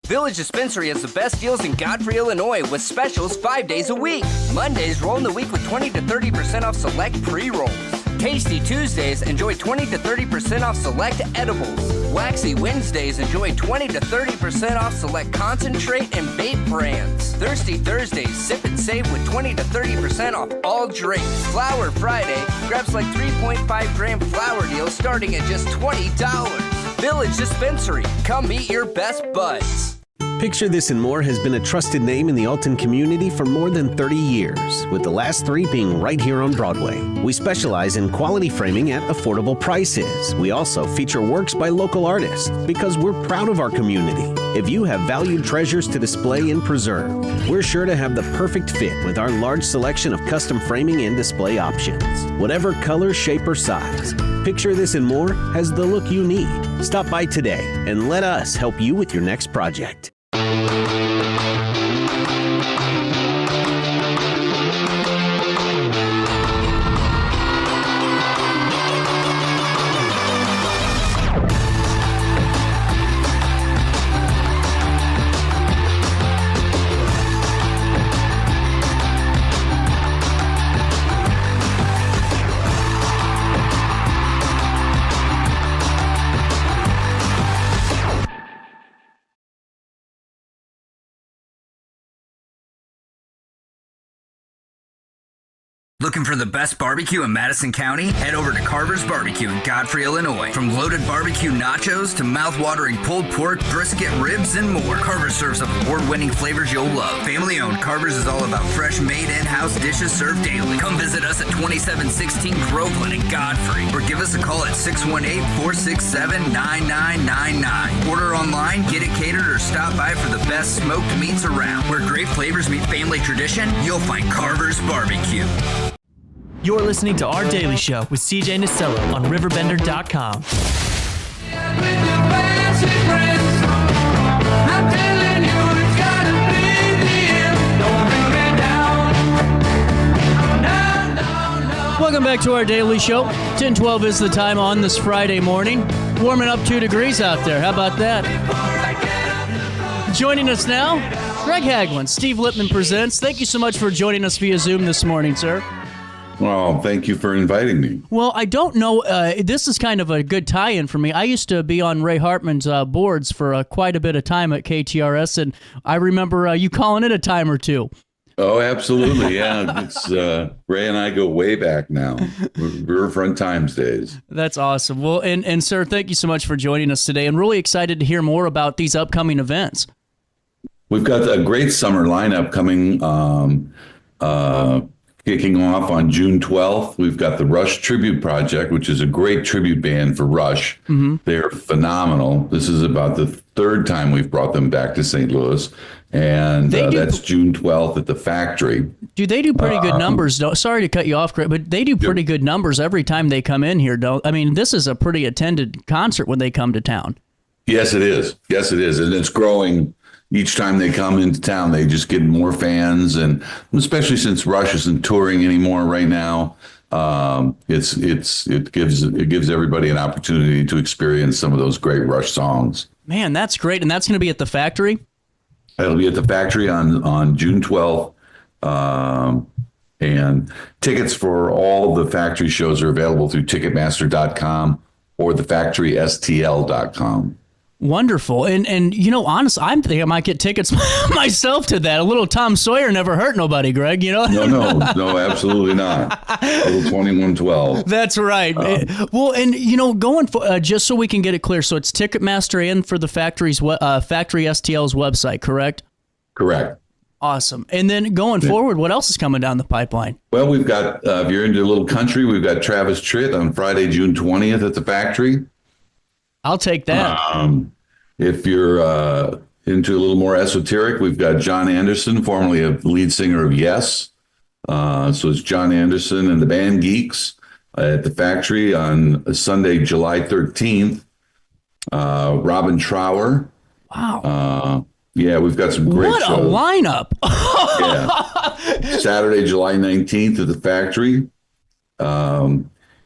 Village Dispensary has the best deals in Godfrey, Illinois with specials 5 days a week. Mondays roll in the week with 20 to 30% off select pre-rolls. Tasty Tuesdays, enjoy 20 to 30% off select edibles. Waxy Wednesdays, enjoy 20 to 30% off select concentrate and vape brands. Thirsty Thursdays, sip and save with 20 to 30% off all drinks. Flower Friday, grab like 3.5 gram flower deals starting at just $20. Village Dispensary, come meet your best buds. Picture This and More has been a trusted name in the Alton community for more than 30 years, with the last 3 being right here on Broadway. We specialize in quality framing at affordable prices. We also feature works by local artists because we're proud of our community. If you have valued treasures to display and preserve, we're sure to have the perfect fit with our large selection of custom framing and display options. Whatever color, shape, or size, Picture This and More has the look you need. Stop by today and let us help you with your next project. Looking for the best barbecue in Madison County? Head over to Carver's Barbecue in Godfrey, Illinois. From loaded barbecue nachos to mouth-watering pulled pork, brisket, ribs, and more, Carver's serves up award-winning flavors you'll love. Family-owned, Carver's is all about fresh, made in-house dishes served daily. Come visit us at 2716 Groveland in Godfrey, or give us a call at 618-467-9999. Order online, get it catered, or stop by for the best smoked meats around. Where great flavors meet family tradition, you'll find Carver's Barbecue. You're listening to Our Daily Show with CJ Nicello on RiverBender.com. Welcome back to Our Daily Show. 10:12 is the time on this Friday morning. Warming up 2 degrees out there. How about that? Joining us now, Greg Haglund, Steve Lippman Presents. Thank you so much for joining us via Zoom this morning, sir. Well, thank you for inviting me. Well, I don't know. This is kind of a good tie-in for me. I used to be on Ray Hartman's boards for quite a bit of time at KTRS, and I remember you calling it a time or two. Oh, absolutely. Yeah. It's Ray and I go way back now. Riverfront Times days. That's awesome. Well, and sir, thank you so much for joining us today, and really excited to hear more about these upcoming events. We've got a great summer lineup coming, kicking off on June 12th. We've got the Rush Tribute Project, which is a great tribute band for Rush. Mm-hmm. They're phenomenal. This is about the third time we've brought them back to St. Louis. And that's June 12th at the Factory. Do they do pretty good numbers? Sorry to cut you off, Chris, but they do pretty good numbers every time they come in here, don't? I mean, this is a pretty attended concert when they come to town. Yes, it is. Yes, it is. And it's growing each time they come into town. They just get more fans. And especially since Rush isn't touring anymore right now, it gives everybody an opportunity to experience some of those great Rush songs. Man, that's great. And that's going to be at the Factory? It'll be at the Factory on June 12th. And tickets for all the Factory shows are available through Ticketmaster.com or thefactorystl.com. Wonderful. And you know, honestly, I'm thinking I might get tickets myself to that. A little Tom Sawyer never hurt nobody, Greg, you know? No, absolutely not. A little 2112. That's right. Well, and you know, going for just so we can get it clear, so it's Ticketmaster and for the Factory STL's website, correct? Correct. Awesome. And then going forward, what else is coming down the pipeline? Well, we've got, if you're into a little country, we've got Travis Tritt on Friday, June 20th at the Factory. I'll take that. If you're into a little more esoteric, we've got John Anderson, formerly a lead singer of Yes. So it's John Anderson and the Band Geeks at the Factory on Sunday, July 13th. Robin Trower. Wow. Yeah, we've got some great shows. What a lineup. Yeah. Saturday, July 19th at the Factory.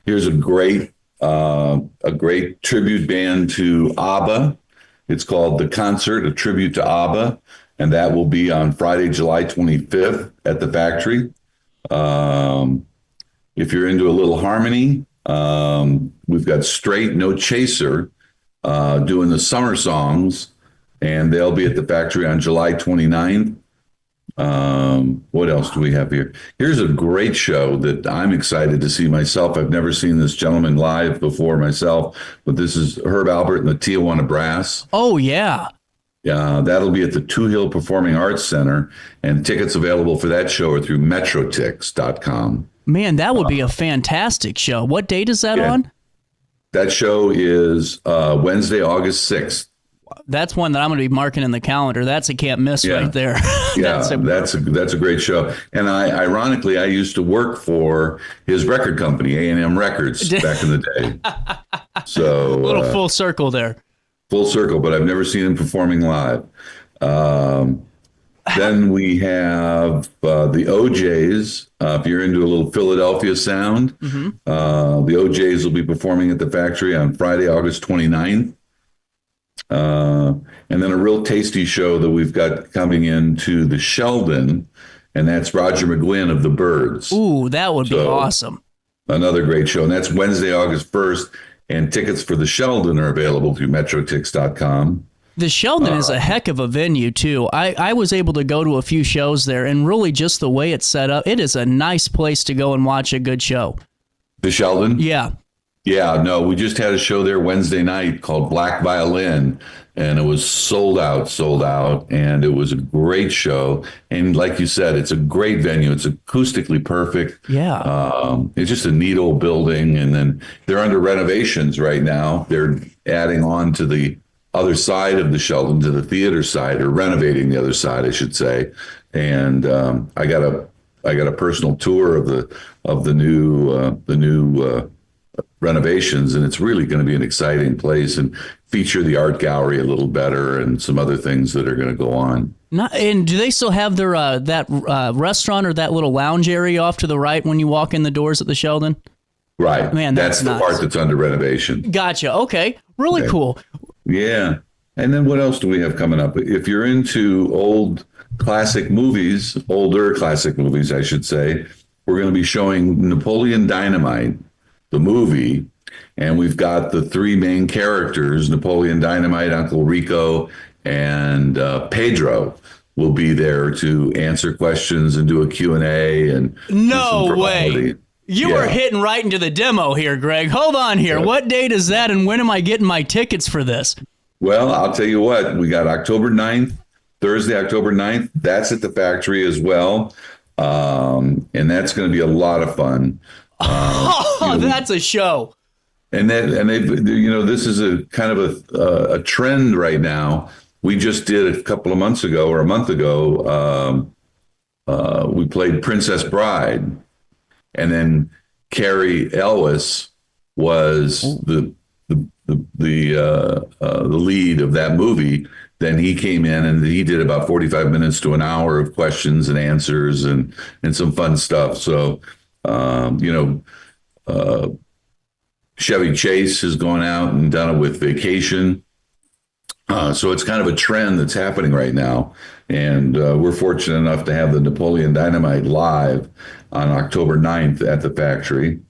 Here's a great tribute band to ABBA. It's called The Concert, a tribute to ABBA, and that will be on Friday, July 25th at the Factory. If you're into a little harmony, we've got Straight No Chaser doing the summer songs, and they'll be at the Factory on July 29th. What else do we have here? Here's a great show that I'm excited to see myself. I've never seen this gentleman live before myself, but this is Herb Albert and the Tijuana Brass. Oh, yeah. Yeah, that'll be at the Two Hill Performing Arts Center, and tickets available for that show are through metrotix.com. Man, that would be a fantastic show. What date is that on? That show is Wednesday, August 6th. That's one that I'm going to be marking in the calendar. That's a can't miss right there. That's a great show. And ironically, I used to work for his record company, A&M Records, back in the day. So a little full circle there. Full circle, but I've never seen him performing live. Then we have the OJs. If you're into a little Philadelphia sound, the OJs will be performing at the Factory on Friday, August 29th. And then a real tasty show that we've got coming into the Sheldon, and that's Roger McGuinn of the Byrds. Ooh, that would be awesome. Another great show, and that's Wednesday, August 1st, and tickets for the Sheldon are available through metrotix.com. The Sheldon is a heck of a venue, too. I was able to go to a few shows there, and really just the way it's set up, it is a nice place to go and watch a good show. The Sheldon? Yeah. Yeah, no, we just had a show there Wednesday night called Black Violin, and it was sold out, and it was a great show. And like you said, it's a great venue. It's acoustically perfect. Yeah. It's just a neat old building, and then they're under renovations right now. They're adding on to the other side of the Sheldon, to the theater side, or renovating the other side, I should say. And I got a personal tour of the new renovations, and it's really going to be an exciting place and feature the art gallery a little better and some other things that are going to go on. And do they still have their that restaurant or that little lounge area off to the right when you walk in the doors at the Sheldon? Right. Man, that's the part that's under renovation. Gotcha. Okay. Really cool. Yeah. And then what else do we have coming up? If you're into older classic movies, I should say, we're going to be showing Napoleon Dynamite, the movie, and we've got the three main characters, Napoleon Dynamite, Uncle Rico, and Pedro will be there to answer questions and do a Q&A. And no way. You were hitting right into the demo here, Greg. Hold on here. Yeah. What date is that, and when am I getting my tickets for this? Well, I'll tell you what. We got October 9th, Thursday, October 9th. That's at the factory as well. And that's going to be a lot of fun. That's a show. And they, this is a kind of a trend right now. We just did a couple of months ago or a month ago. We played Princess Bride, and then Carrie Elwes was the lead of that movie. Then he came in and he did about 45 minutes to an hour of questions and answers and some fun stuff. So, Chevy Chase has gone out and done it with Vacation. So it's kind of a trend that's happening right now. And we're fortunate enough to have the Napoleon Dynamite live on October 9th at the factory.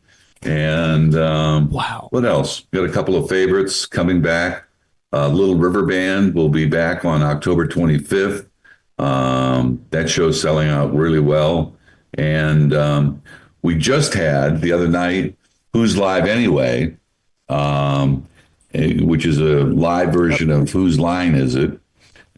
And wow, what else? Got a couple of favorites coming back. Little River Band will be back on October 25th. That show's selling out really well. And we just had the other night Who's Live Anyway, which is a live version of Whose Line Is It?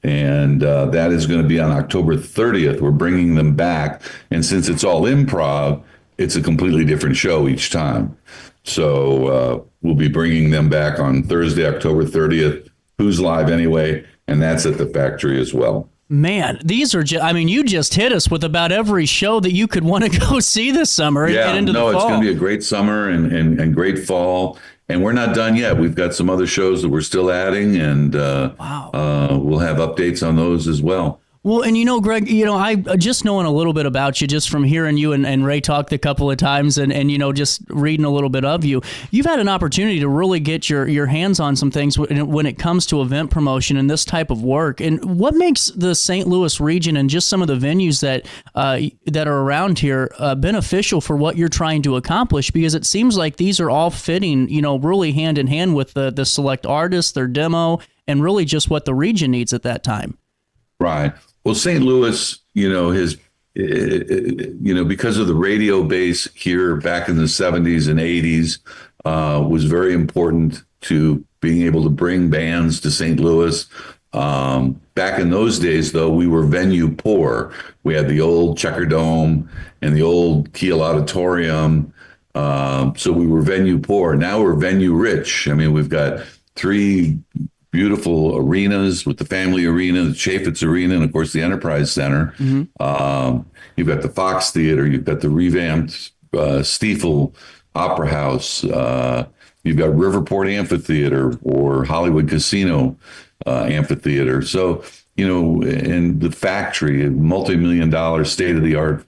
And that is going to be on October 30th. We're bringing them back. And since it's all improv, it's a completely different show each time. So we'll be bringing them back on Thursday, October 30th. Who's Live Anyway? And that's at the factory as well. Man, these are you just hit us with about every show that you could want to go see this summer and get into the fall. It's going to be a great summer and great fall. And we're not done yet. We've got some other shows that we're still adding, and we'll have updates on those as well. Well, and Greg, I just knowing a little bit about you, just from hearing you and Ray talk a couple of times and just reading a little bit of you, you've had an opportunity to really get your hands on some things when it comes to event promotion and this type of work. And what makes the St. Louis region and just some of the venues that are around here beneficial for what you're trying to accomplish? Because it seems like these are all fitting, really hand in hand with the select artists, their demo, and really just what the region needs at that time. Right. Well, St. Louis, because of the radio base here back in the 70s and 80s, was very important to being able to bring bands to St. Louis. Back in those days, though, we were venue poor. We had the old Checker Dome and the old Kiel Auditorium. So we were venue poor. Now we're venue rich. We've got 3 beautiful arenas with the Family Arena, the Chaffetz Arena, and of course the Enterprise Center. Mm-hmm. You've got the Fox Theater, you've got the revamped Stiefel Opera House, you've got Riverport Amphitheater or Hollywood Casino Amphitheater. So, and the Factory, a multi-million-dollar state-of-the-art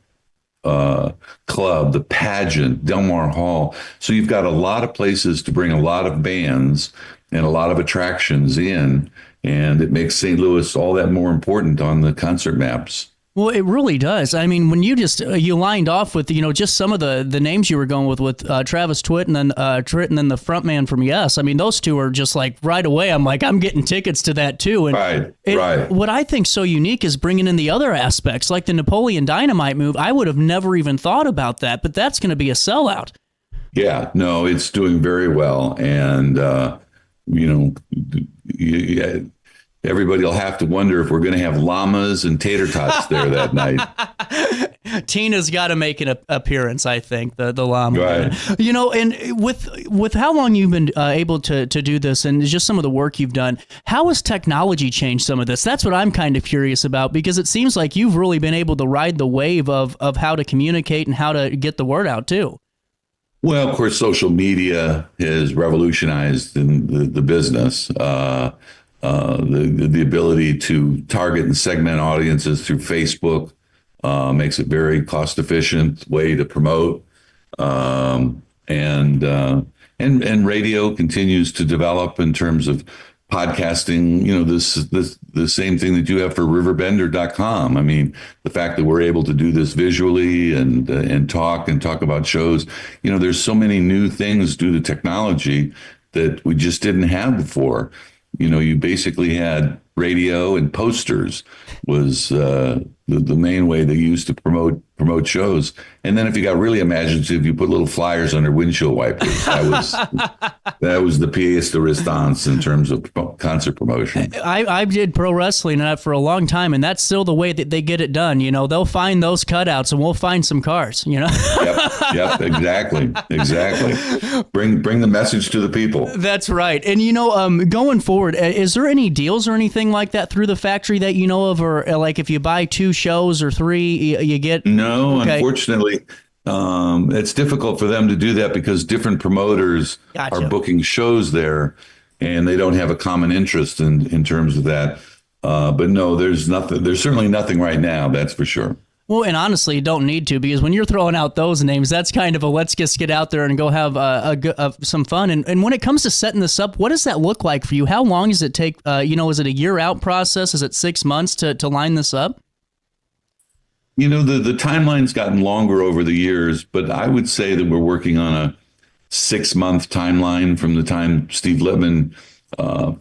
club, the Pageant, Del Mar Hall. So you've got a lot of places to bring a lot of bands and a lot of attractions in, and it makes St. Louis all that more important on the concert maps. Well, it really does. When you you lined off with just some of the names you were going with Travis Tritt and then the front man from Yes. Those two are just like right away. I'm like, I'm getting tickets to that too. And right. What I think so unique is bringing in the other aspects, like the Napoleon Dynamite move. I would have never even thought about that, but that's going to be a sellout. Yeah, no, it's doing very well, and everybody will have to wonder if we're going to have llamas and tater tots there that night. Tina's got to make an appearance, I think, the llama. Right. And with how long you've been able to do this and just some of the work you've done, how has technology changed some of this? That's what I'm kind of curious about, because it seems like you've really been able to ride the wave of how to communicate and how to get the word out, too. Well, of course, social media has revolutionized the business. The ability to target and segment audiences through Facebook makes it very cost efficient way to promote. And radio continues to develop in terms of podcasting, the same thing that you have for RiverBender.com. I mean, the fact that we're able to do this visually and talk about shows, there's so many new things due to technology that we just didn't have before. You basically had radio and posters was the main way they used to promote shows. And then if you got really imaginative, you put little flyers under windshield wipers. That was the pièce de résistance in terms of concert promotion. I did pro wrestling for a long time, and that's still the way that they get it done. They'll find those cutouts, and we'll find some cars. Yep, exactly. Bring the message to the people. That's right. And going forward, is there any deals or anything like that through the factory that you know of, or like if you buy 2 shows or 3, you get? No, okay. Unfortunately, it's difficult for them to do that because different promoters are booking shows there, and they don't have a common interest in terms of that. But no, there's nothing. There's certainly nothing right now. That's for sure. Well, and honestly, you don't need to, because when you're throwing out those names, that's kind of a let's just get out there and go have some fun. And when it comes to setting this up, what does that look like for you? How long does it take? Is it a year out process? Is it 6 months to line this up? The timeline's gotten longer over the years, but I would say that we're working on a 6-month timeline from the time Steve Lippman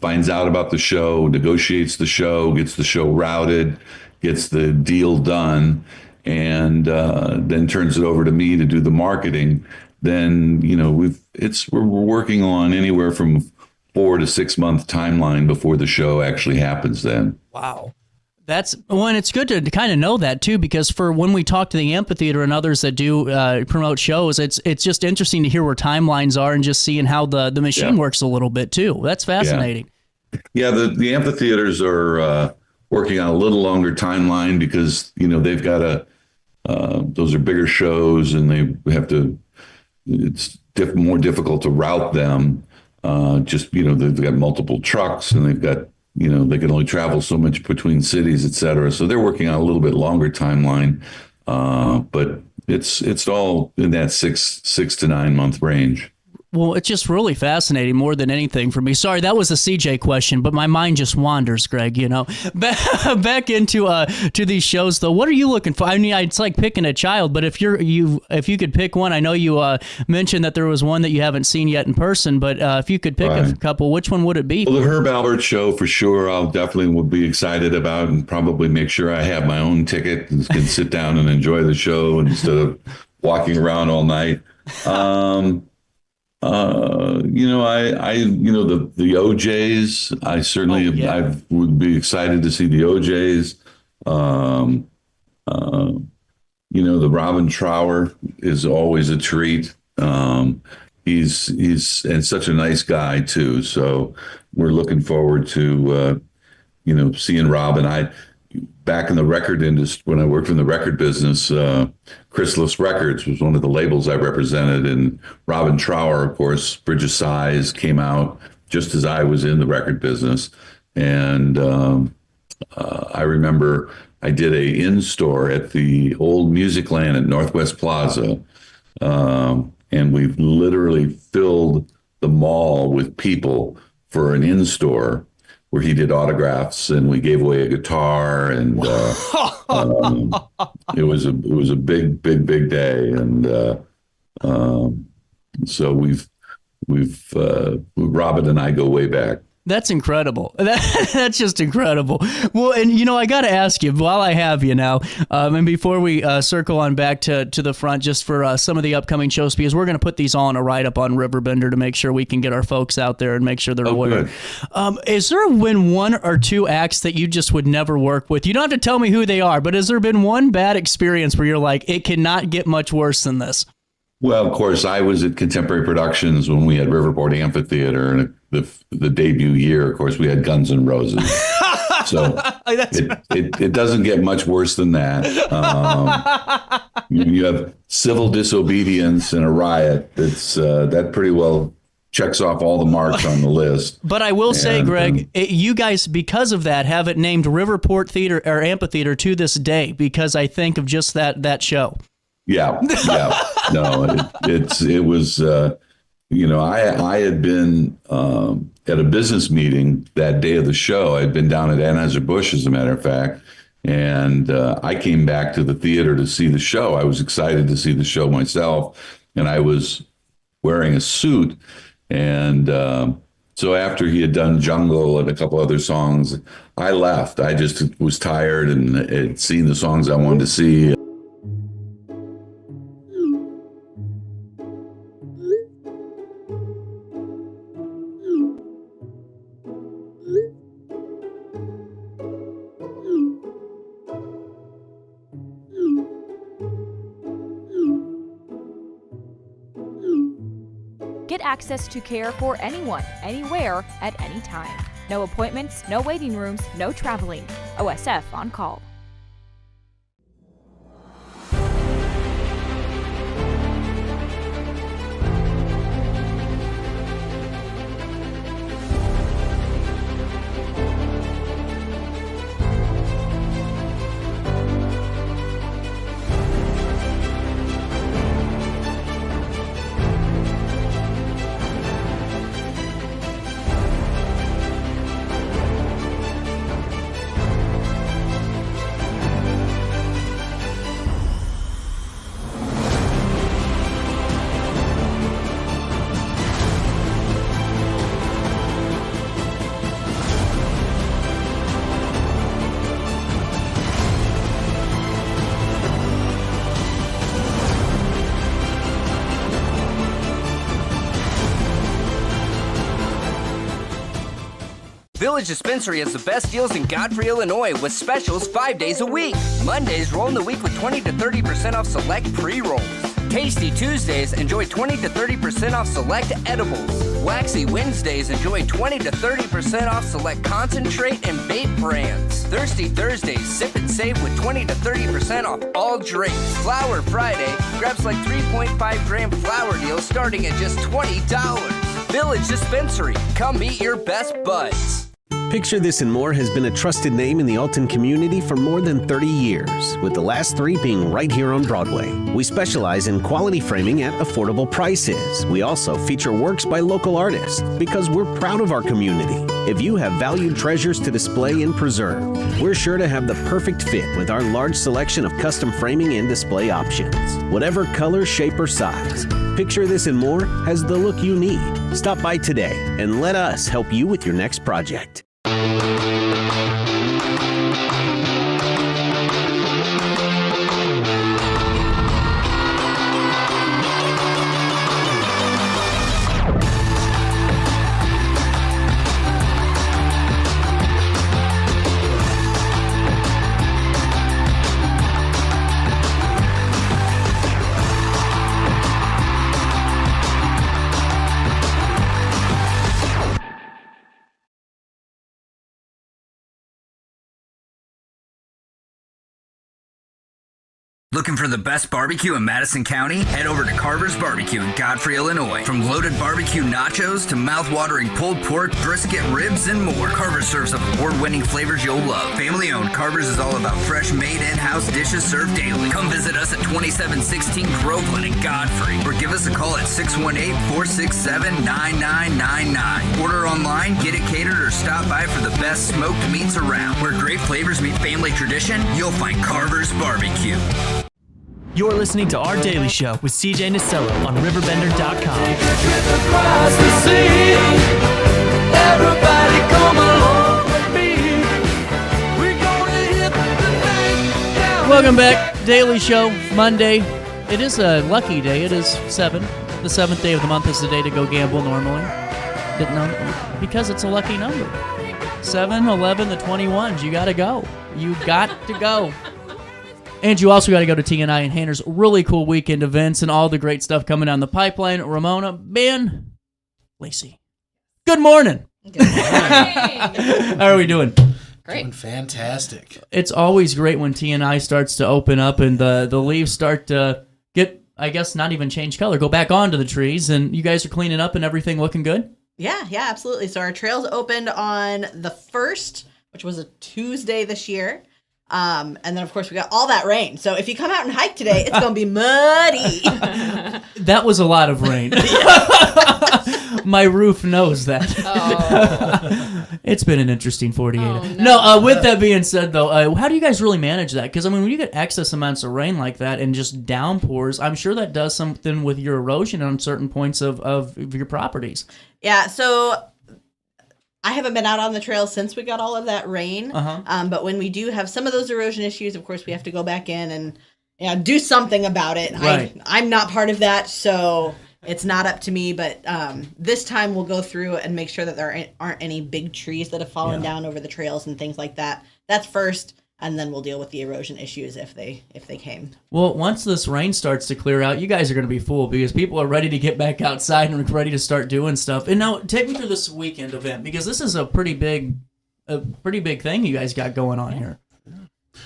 finds out about the show, negotiates the show, gets the show routed, gets the deal done, and then turns it over to me to do the marketing. Then we're working on anywhere from 4 to 6 month timeline before the show actually happens. Then wow. And it's good to kind of know that too, because for when we talk to the amphitheater and others that do promote shows, it's just interesting to hear where timelines are and just seeing how the machine works a little bit too. That's fascinating. Yeah, the amphitheaters are working on a little longer timeline because they've got those are bigger shows, and they have to. It's more difficult to route them. They've got multiple trucks, and they've got. They can only travel so much between cities, et cetera. So they're working on a little bit longer timeline, but it's all in that 6 to 9 month range. Well, it's just really fascinating more than anything for me. Sorry, that was a CJ question, but my mind just wanders, Greg, Back into to these shows, though. What are you looking for? I mean, it's like picking a child, but if you could pick one, I know you mentioned that there was one that you haven't seen yet in person, but if you could pick a couple, which one would it be? Well, the Herb Alpert show, for sure, I'll definitely would be excited about, and probably make sure I have my own ticket and can sit down and enjoy the show instead of walking around all night. The OJs, I certainly, I would be excited to see the OJs. The Robin Trower is always a treat. He's and such a nice guy too. So we're looking forward to, seeing Robin. Back in the record industry, when I worked in the record business, Chrysalis Records was one of the labels I represented. And Robin Trower, of course, Bridge of Sighs came out just as I was in the record business. And I remember I did a in-store at the old Music Land at Northwest Plaza. And we've literally filled the mall with people for an in-store where he did autographs, and we gave away a guitar, and it was a big day, and so we've Robin and I go way back. That's incredible. That's just incredible. Well, and I got to ask you, while I have you now, and before we circle on back to the front, just for some of the upcoming shows, because we're going to put these all in a write-up on RiverBender to make sure we can get our folks out there and make sure they're aware. Is there been 1 or 2 acts that you just would never work with? You don't have to tell me who they are, but has there been one bad experience where you're like, it cannot get much worse than this? Well, of course, I was at Contemporary Productions when we had Riverport Amphitheater, and the debut year, of course, we had Guns N' Roses. So it doesn't get much worse than that. You have civil disobedience and a riot. That pretty well checks off all the marks on the list. But I will say, Greg, you guys, because of that, have it named Riverport Theater or Amphitheater to this day, because I think of just that show. Yeah. No, it was I had been at a business meeting that day of the show. I'd been down at Anheuser-Busch, as a matter of fact, and I came back to the theater to see the show. I was excited to see the show myself, and I was wearing a suit. And so after he had done Jungle and a couple other songs, I left. I just was tired and had seen the songs I wanted to see. Get access to care for anyone, anywhere, at any time. No appointments, no waiting rooms, no traveling. OSF on call. Village Dispensary has the best deals in Godfrey, Illinois, with specials 5 days a week. Mondays roll in the week with 20 to 30% off select pre-rolls. Tasty Tuesdays, enjoy 20 to 30% off select edibles. Waxy Wednesdays, enjoy 20 to 30% off select concentrate and vape brands. Thirsty Thursdays, sip and save with 20 to 30% off all drinks. Flower Friday, grab like 3.5 gram flower deals starting at just $20. Village Dispensary, come meet your best buds. Picture This and More has been a trusted name in the Alton community for more than 30 years, with the last 3 being right here on Broadway. We specialize in quality framing at affordable prices. We also feature works by local artists because we're proud of our community. If you have valued treasures to display and preserve, we're sure to have the perfect fit with our large selection of custom framing and display options. Whatever color, shape, or size, Picture This and More has the look you need. Stop by today and let us help you with your next project. Looking for the best barbecue in Madison County? Head over to Carver's Barbecue in Godfrey, Illinois. From loaded barbecue nachos to mouth-watering pulled pork, brisket, ribs, and more, Carver's serves up award-winning flavors you'll love. Family-owned, Carver's is all about fresh, made in-house dishes served daily. Come visit us at 2716 Groveland in Godfrey, or give us a call at 618-467-9999. Order online, get it catered, or stop by for the best smoked meats around. Where great flavors meet family tradition, you'll find Carver's Barbecue. You're listening to Our Daily Show with CJ Nasello on RiverBender.com. Welcome back. Daily Show, Monday. It is a lucky day. It is 7. The 7th day of the month is the day to go gamble normally. Didn't know, because it's a lucky number. 7, 11, the 21s. You got to go. You got to go. And you also got to go to TNI and Hayner's really cool weekend events and all the great stuff coming down the pipeline. Ramona, Ben, Lacey, good morning. Good morning. How are we doing? Great. Doing fantastic. It's always great when TNI starts to open up and the leaves start to get, I guess, not even change color, go back onto the trees, and you guys are cleaning up and everything looking good? Yeah, absolutely. So our trails opened on the 1st, which was a Tuesday this year. And then, of course, we got all that rain. So if you come out and hike today, it's going to be muddy. That was a lot of rain. My roof knows that. Oh. It's been an interesting 48. Oh, no, with that being said, though, how do you guys really manage that? Because, I mean, when you get excess amounts of rain like that and just downpours, I'm sure that does something with your erosion on certain points of your properties. Yeah, so I haven't been out on the trail since we got all of that rain. But when we do have some of those erosion issues, of course, we have to go back in and do something about it. Right. I'm not part of that, so it's not up to me. But this time we'll go through and make sure that there aren't any big trees that have fallen down over the trails and things like that. That's first. And then we'll deal with the erosion issues if they came. Well, once this rain starts to clear out, you guys are going to be full because people are ready to get back outside and ready to start doing stuff. And now, take me through this weekend event because this is a pretty big thing you guys got going on here.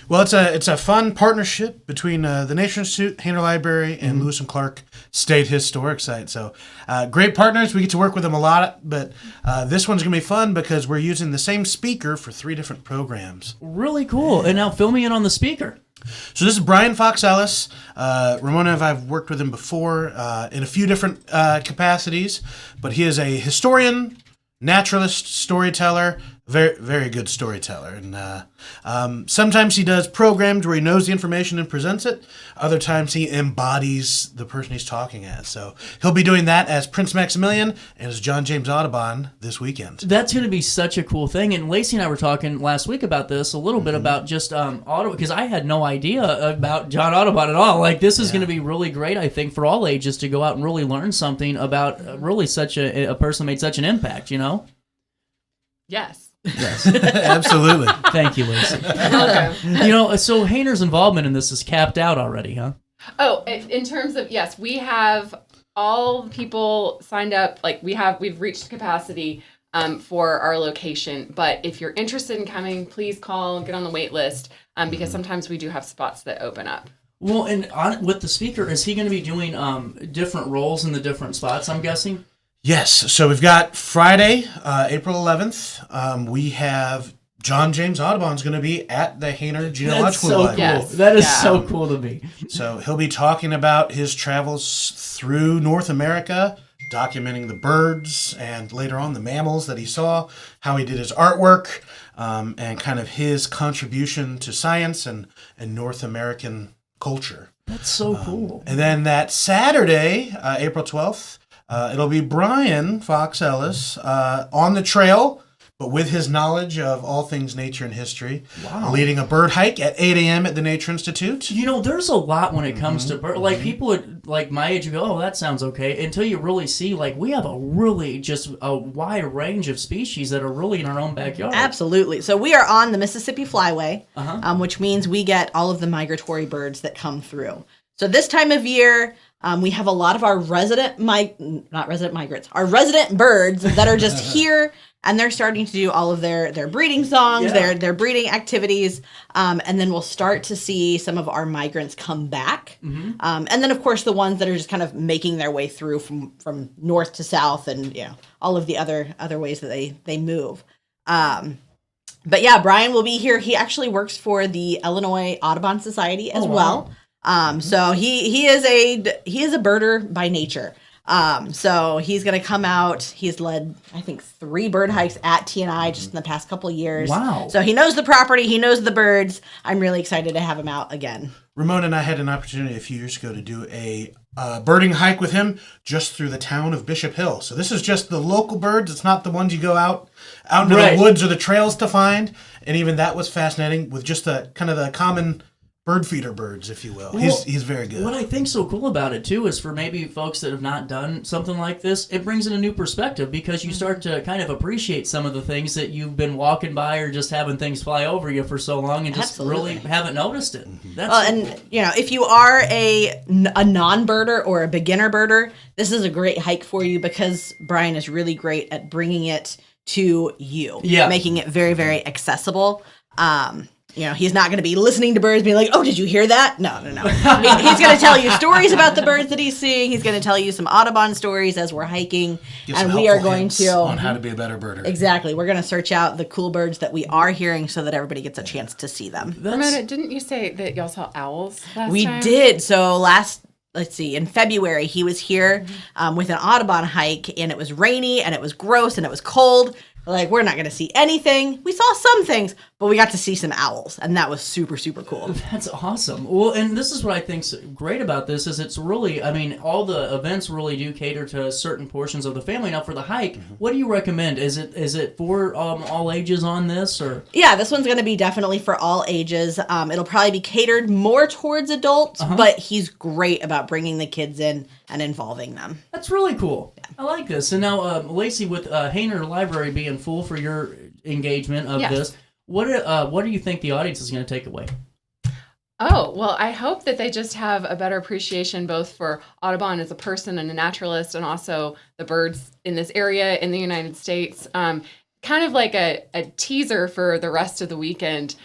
Well, it's a fun partnership between the Nature Institute, Hayner Library, and Lewis and Clark State Historic Site. So great partners. We get to work with them a lot, but this one's going to be fun because we're using the same speaker for 3 different programs. Really cool. And now fill me in on the speaker. So this is Brian Fox Ellis. Ramona and I've worked with him before in a few different capacities, but he is a historian, naturalist, storyteller, very, very good storyteller. And sometimes he does programs where he knows the information and presents it. Other times he embodies the person he's talking as. So he'll be doing that as Prince Maximilian and as John James Audubon this weekend. That's going to be such a cool thing. And Lacey and I were talking last week about this a little bit about just Audubon, because I had no idea about John Audubon at all. Like, this is going to be really great, I think, for all ages to go out and really learn something about really such a person made such an impact, you know? Yes. Yes. Absolutely. Thank you, Lacey. Okay. You know, so Hayner's involvement in this is capped out already, huh? Oh, in terms of, yes, we have all the people signed up. Like, we've reached capacity for our location. But if you're interested in coming, please call and get on the wait list because sometimes we do have spots that open up. Well, and with the speaker, is he going to be doing different roles in the different spots, I'm guessing? Yes. So we've got Friday, April 11th. We have John James Audubon's going to be at the Hayner Genealogical Library. Yes. That is so cool to me. So he'll be talking about his travels through North America, documenting the birds and later on the mammals that he saw, how he did his artwork, and kind of his contribution to science and North American culture. That's so cool. And then that Saturday, April 12th, it'll be Brian Fox Ellis on the trail, but with his knowledge of all things nature and history. Wow. Leading a bird hike at 8 a.m. at the Nature Institute. You know, there's a lot when it comes to bird. Like, people would, like my age would go, oh, that sounds okay, until you really see, like, we have a really just a wide range of species that are really in our own backyard. Absolutely. So we are on the Mississippi Flyway, which means we get all of the migratory birds that come through. So this time of year, we have a lot of our resident our resident birds that are just here, and they're starting to do all of their breeding songs, their breeding activities, and then we'll start to see some of our migrants come back. And then, of course, the ones that are just kind of making their way through from north to south and all of the other ways that they move. But yeah, Brian will be here. He actually works for the Illinois Audubon Society as well. So he is a birder by nature. So he's going to come out. He's led, I think, 3 bird hikes at TNI just in the past couple of years. Wow. So he knows the property. He knows the birds. I'm really excited to have him out again. Ramona and I had an opportunity a few years ago to do a birding hike with him just through the town of Bishop Hill. So this is just the local birds. It's not the ones you go out into the woods or the trails to find. And even that was fascinating with just the kind of the common bird feeder birds, if you will. He's very good. What I think's so cool about it, too, is for maybe folks that have not done something like this, it brings in a new perspective because you start to kind of appreciate some of the things that you've been walking by or just having things fly over you for so long and just really haven't noticed it. That's cool. If you are a non-birder or a beginner birder, this is a great hike for you because Brian is really great at bringing it to you, making it very, very accessible. He's not going to be listening to birds being like, oh, did you hear that? No. He's going to tell you stories about the birds that he's seeing. He's going to tell you some Audubon stories as we're hiking. And we are going to on how to be a better birder. Exactly. We're going to search out the cool birds that we are hearing so that everybody gets a chance to see them. Ramona, didn't you say that y'all saw owls last time? We did. So last let's see, in February, he was here with an Audubon hike, and it was rainy, and it was gross, and it was cold. Like, we're not going to see anything. We saw some things, but we got to see some owls, and that was super, super cool. That's awesome. Well, and this is what I think's great about this is it's really, I mean, all the events really do cater to certain portions of the family. Now, for the hike, what do you recommend? Is it for all ages on this, or? Yeah, this one's going to be definitely for all ages. It'll probably be catered more towards adults, but he's great about bringing the kids in and involving them. That's really cool. Yeah. I like this. And now, Lacey, with Hayner Library being full for your engagement of this, what do you think the audience is going to take away? Oh, well, I hope that they just have a better appreciation both for Audubon as a person and a naturalist, and also the birds in this area in the United States. Kind of like a teaser for the rest of the weekend,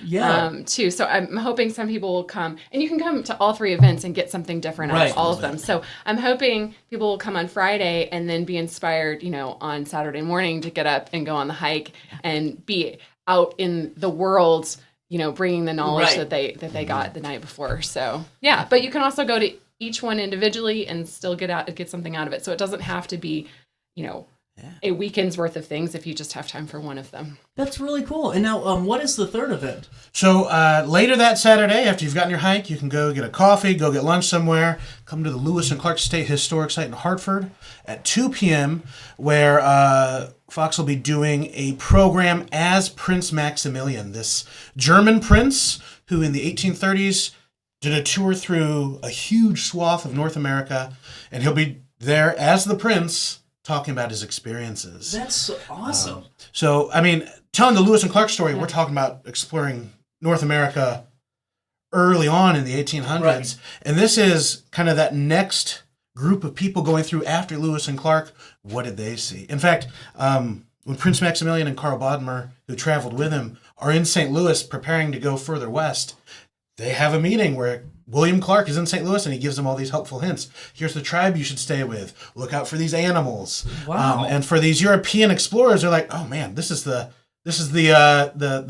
too. So I'm hoping some people will come, and you can come to all 3 events and get something different out of all of them. So I'm hoping people will come on Friday and then be inspired, on Saturday morning to get up and go on the hike and be out in the world, bringing the knowledge that they got the night before. So yeah, but you can also go to each one individually and still get something out of it. So it doesn't have to be, a weekend's worth of things if you just have time for one of them. That's really cool. And now, what is the third event? So later that Saturday, after you've gotten your hike, you can go get a coffee, go get lunch somewhere, come to the Lewis and Clark State Historic Site in Hartford at 2 p.m., where Fox will be doing a program as Prince Maximilian, this German prince who in the 1830s did a tour through a huge swath of North America, and he'll be there as the prince talking about his experiences. That's awesome. So, I mean, telling the Lewis and Clark story, we're talking about exploring North America early on in the 1800s. Right. And this is kind of that next group of people going through after Lewis and Clark. What did they see? In fact, when Prince Maximilian and Karl Bodmer, who traveled with him, are in St. Louis preparing to go further west, they have a meeting where William Clark is in St. Louis, and he gives them all these helpful hints. Here's the tribe you should stay with. Look out for these animals. Wow. And for these European explorers, they're like, oh man, this is the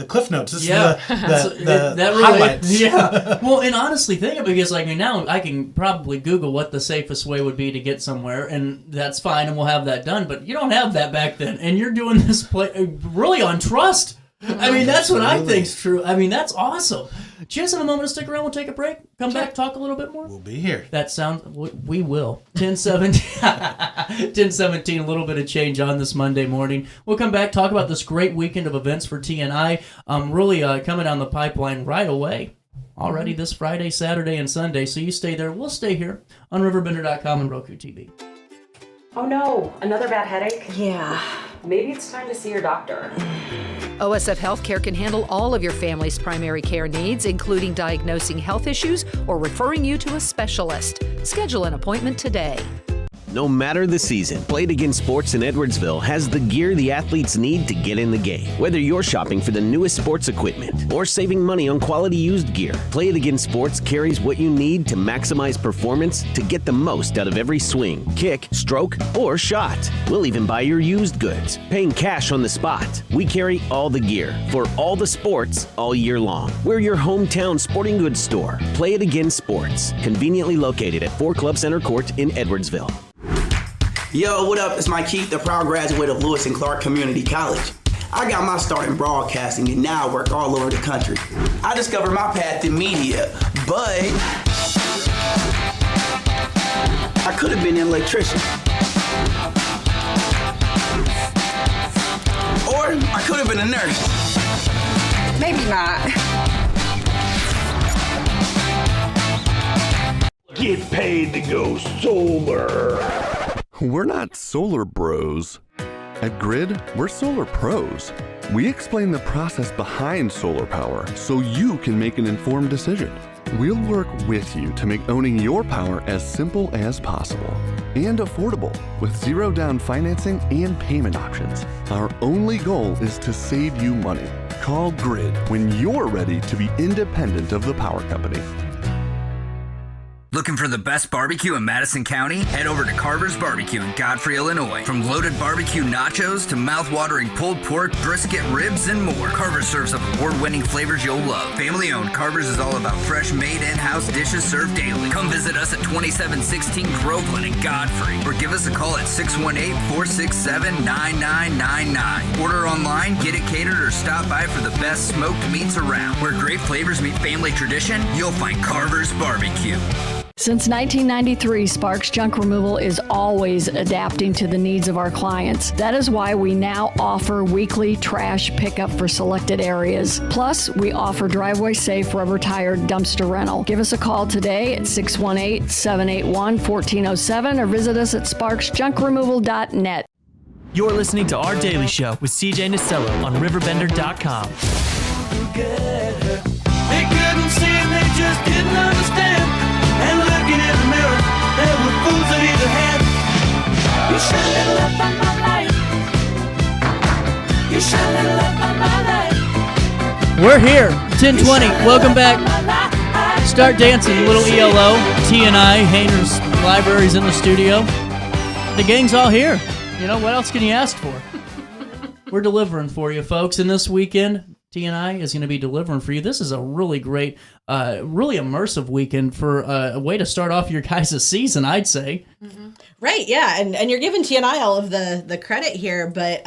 cliff notes. This is the highlights. Yeah. Well, and honestly, think of it, because now I can probably Google what the safest way would be to get somewhere, and that's fine, and we'll have that done. But you don't have that back then, and you're doing this really on trust. I mean, that's what I think's true. I mean, that's awesome. Do you guys have a moment to stick around? We'll take a break. Come back, talk a little bit more. We'll be here. That sounds. We will. 10:17. A little bit of change on this Monday morning. We'll come back, talk about this great weekend of events for TNI. Really coming down the pipeline right away. Already this Friday, Saturday, and Sunday. So you stay there. We'll stay here on RiverBender.com and Roku TV. Oh no, another bad headache? Yeah. Maybe it's time to see your doctor. OSF Healthcare can handle all of your family's primary care needs, including diagnosing health issues or referring you to a specialist. Schedule an appointment today. No matter the season, Play It Again Sports in Edwardsville has the gear the athletes need to get in the game. Whether you're shopping for the newest sports equipment or saving money on quality used gear, Play It Again Sports carries what you need to maximize performance to get the most out of every swing, kick, stroke, or shot. We'll even buy your used goods, paying cash on the spot. We carry all the gear for all the sports all year long. We're your hometown sporting goods store. Play It Again Sports, conveniently located at 4 Club Center Court in Edwardsville. Yo, what up? It's Mike Keith, the proud graduate of Lewis and Clark Community College. I got my start in broadcasting and now I work all over the country. I discovered my path in media, but I could have been an electrician. Or I could have been a nurse. Maybe not. Get paid to go solar. We're not solar bros. At Grid, we're solar pros. We explain the process behind solar power so you can make an informed decision. We'll work with you to make owning your power as simple as possible and affordable with zero down financing and payment options. Our only goal is to save you money. Call Grid when you're ready to be independent of the power company. Looking for the best barbecue in Madison County? Head over to Carver's Barbecue in Godfrey, Illinois. From loaded barbecue nachos to mouth-watering pulled pork, brisket, ribs, and more, Carver's serves up award-winning flavors you'll love. Family-owned, Carver's is all about fresh, made in-house dishes served daily. Come visit us at 2716 Groveland in Godfrey, or give us a call at 618-467-9999. Order online, get it catered, or stop by for the best smoked meats around. Where great flavors meet family tradition, you'll find Carver's Barbecue. Since 1993, Sparks Junk Removal is always adapting to the needs of our clients. That is why we now offer weekly trash pickup for selected areas. Plus, we offer driveway-safe rubber-tired dumpster rental. Give us a call today at 618-781-1407 or visit us at sparksjunkremoval.net. You're listening to Our Daily Show with CJ Nasello on RiverBender.com. They couldn't see and they just didn't understand. And looking in the mirror, there were fools at either hand. You shine a little light on my life. You shine a little light on my life. We're here, 10:20. Welcome back. Start dancing, little ELO. TNI, Hayner's Library's in the studio. The gang's all here. You know, what else can you ask for? We're delivering for you, folks. And this weekend, TNI is going to be delivering for you. This is a really great, really immersive weekend for a way to start off your guys' season, I'd say. Mm-hmm. Right, yeah. And you're giving TNI all of the credit here, but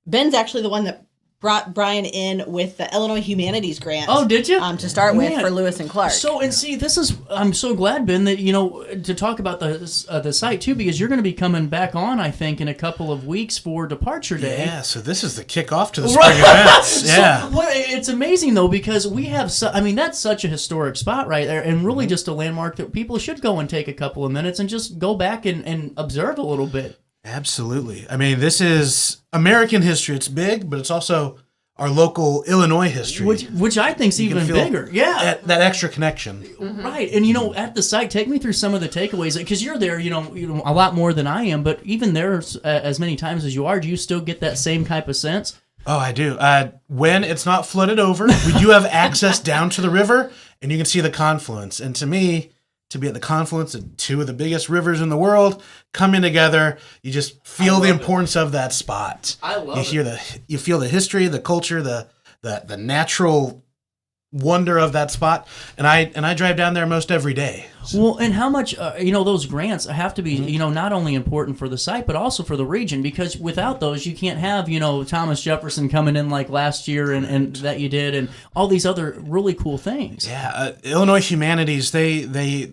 Ben's actually the one that brought Brian in with the Illinois Humanities Grant. Oh, did you? To start with for Lewis and Clark. So, and see, I'm so glad, Ben, that, to talk about the site, too, because you're going to be coming back on, I think, in a couple of weeks for Departure Day. Yeah, so this is the kickoff to the spring events. Yeah. So, it's amazing, though, because we have, that's such a historic spot right there, and really just a landmark that people should go and take a couple of minutes and just go back and observe a little bit. Absolutely. I mean, this is American history. It's big, but it's also our local Illinois history. Which I think's even bigger. Yeah. That extra connection. Mm-hmm. Right. And, at the site, take me through some of the takeaways. Because you're there, a lot more than I am. But even there, as many times as you are, do you still get that same type of sense? Oh, I do. When it's not flooded over, we do have access down to the river, and you can see the confluence. And to me, to be at the confluence of two of the biggest rivers in the world coming together, you just feel the importance of that spot. I love it. You feel the history, the culture, the natural wonder of that spot, and I drive down there most every day. Well, and how much those grants have to be not only important for the site but also for the region, because without those you can't have Thomas Jefferson coming in like last year and that you did, and all these other really cool things. Yeah, Illinois Humanities, they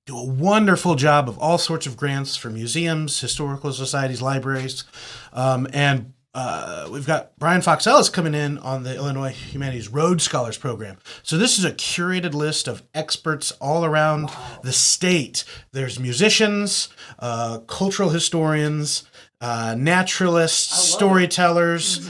do a wonderful job of all sorts of grants for museums, historical societies, libraries, and we've got Brian Fox-Ellis coming in on the Illinois Humanities Rhodes Scholars Program. So this is a curated list of experts all around the state. There's musicians, cultural historians, naturalists, storytellers,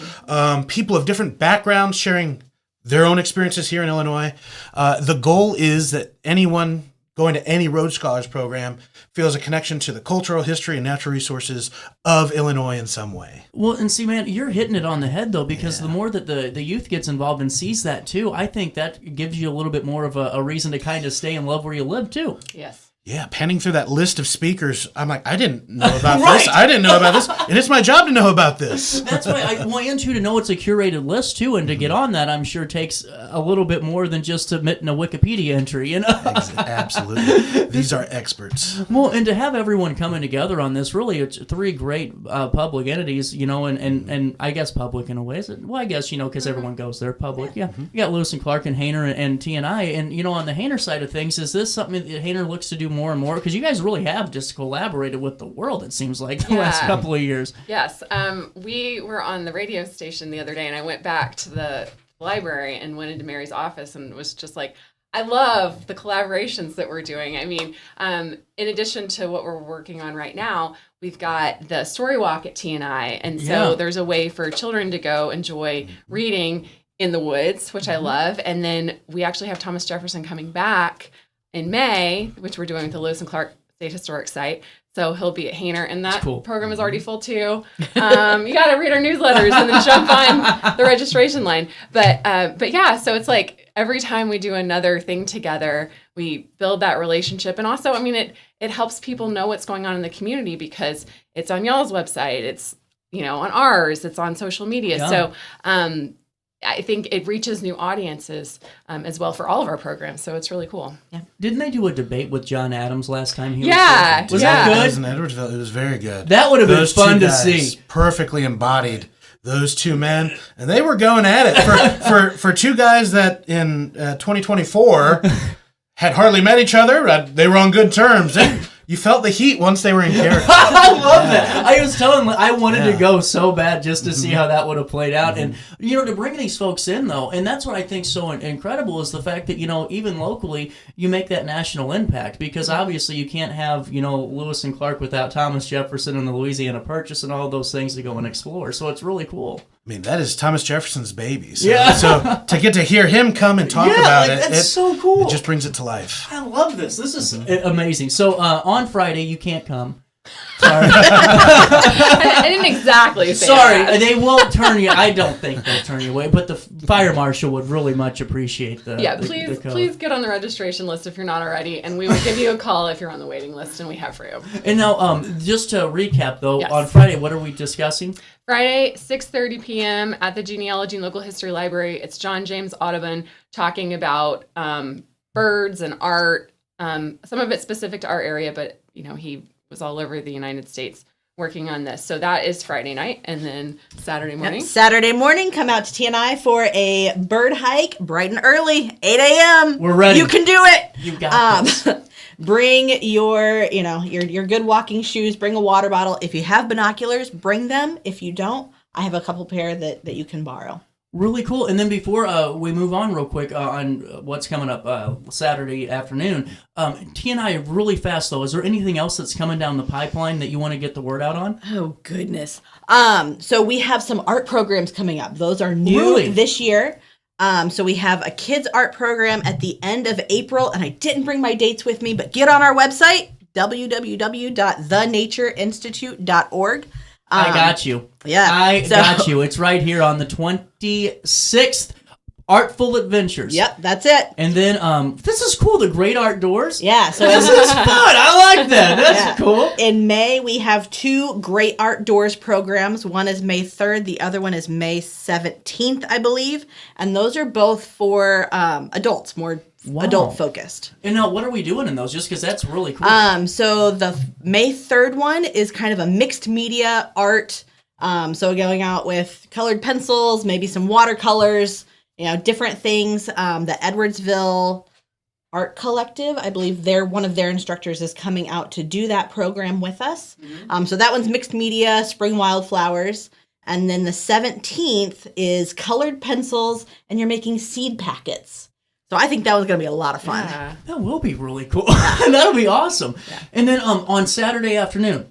people of different backgrounds sharing their own experiences here in Illinois. The goal is that anyone going to any Rhodes Scholars Program feels a connection to the cultural history and natural resources of Illinois in some way. Well, and see, man, you're hitting it on the head, though, because the more that the youth gets involved and sees that, too, I think that gives you a little bit more of a reason to kind of stay and love where you live, too. Yes. Yeah, panning through that list of speakers, I'm like, I didn't know about this. I didn't know about this. And it's my job to know about this. That's why I want you to know it's a curated list, too. And to get on that, I'm sure takes a little bit more than just submitting a Wikipedia entry, Absolutely. These are experts. Well, and to have everyone coming together on this, really, it's three great public entities, and I guess public in a way. Well, I guess, because everyone goes there, public. Yeah. You got Lewis and Clark and Hayner and TNI. And, on the Hayner side of things, is this something that Hayner looks to do more and more? Because you guys really have just collaborated with the world, it seems like, the last couple of years. Yes. We were on the radio station the other day, and I went back to the library and went into Mary's office and was just like, I love the collaborations that we're doing. I mean, in addition to what we're working on right now, we've got the story walk at TNI. And so there's a way for children to go enjoy reading in the woods, which I love. And then we actually have Thomas Jefferson coming back in May, which we're doing with the Lewis and Clark State Historic Site. So he'll be at Hayner, and that program is already full too. You got to read our newsletters and then jump on the registration line. But yeah, so it's like every time we do another thing together, we build that relationship. And also, I mean, it helps people know what's going on in the community because it's on y'all's website. It's, on ours, it's on social media. Yeah. So, I think it reaches new audiences as well for all of our programs. So it's really cool. Yeah. Didn't they do a debate with John Adams last time he was Yeah. here? Was that It good? was in Edwardsville. It was very good. That would have been Those fun two to guys see. Perfectly embodied those two men, and they were going at it for two guys that in 2024 had hardly met each other. They were on good terms. You felt the heat once they were in character. I love that. I was telling, I wanted to go so bad just to see how that would have played out. And, to bring these folks in, though, and that's what I think so incredible is the fact that, even locally, you make that national impact. Because obviously you can't have, Lewis and Clark without Thomas Jefferson and the Louisiana Purchase and all those things to go and explore. So it's really cool. I mean, that is Thomas Jefferson's baby. So, Yeah. so to get to hear him come and talk about it, that's so cool. It just brings it to life. I love this. This is amazing. So on Friday, you can't come. Sorry. I didn't exactly say Sorry, that. they won't turn you. I don't think they'll turn you away, but the fire marshal would really much appreciate the. Yeah, the please code. get on the registration list if you're not already, and we will give you a call if you're on the waiting list, and we have for you. And now, just to recap though, Yes. on Friday, what are we discussing? Friday, 6:30 p.m. at the Genealogy and Local History Library. It's John James Audubon talking about birds and art. Some of it specific to our area, but he was all over the United States working on this. So that is Friday night, and then Saturday morning. Yep. Saturday morning, come out to TNI for a bird hike, bright and early, 8 a.m. We're ready. You can do it. You got this. Bring your good walking shoes. Bring a water bottle. If you have binoculars, bring them. If you don't, I have a couple pair that you can borrow. Really cool. And then before we move on real quick on what's coming up Saturday afternoon, TNI really fast though, is there anything else that's coming down the pipeline that you want to get the word out on? Oh, goodness. So we have some art programs coming up.Ose are new Really? this year. So we have a kids art program at the end of April, and I didn't bring my dates with me, but get on our website, www.thenatureinsitute.org. I got you. Yeah. I got you. It's right here on the 26th. Artful Adventures. Yep, that's it. And then, this is cool, the Great Outdoors. Yeah. So this is fun. I like that. That's cool. In May, we have two Great Outdoors programs. One is May 3rd. The other one is May 17th, I believe. And those are both for adults, more adult focused. And now, what are we doing in those? Just because that's really cool. So the May 3rd one is kind of a mixed media art. So going out with colored pencils, maybe some watercolors, different things. The Edwardsville Art Collective, I believe one of their instructors is coming out to do that program with us. So that one's mixed media, spring wildflowers. And then the 17th is colored pencils, and you're making seed packets. So I think that was going to be a lot of fun. Yeah. That will be really cool. That'll be awesome. Yeah. And then on Saturday afternoon,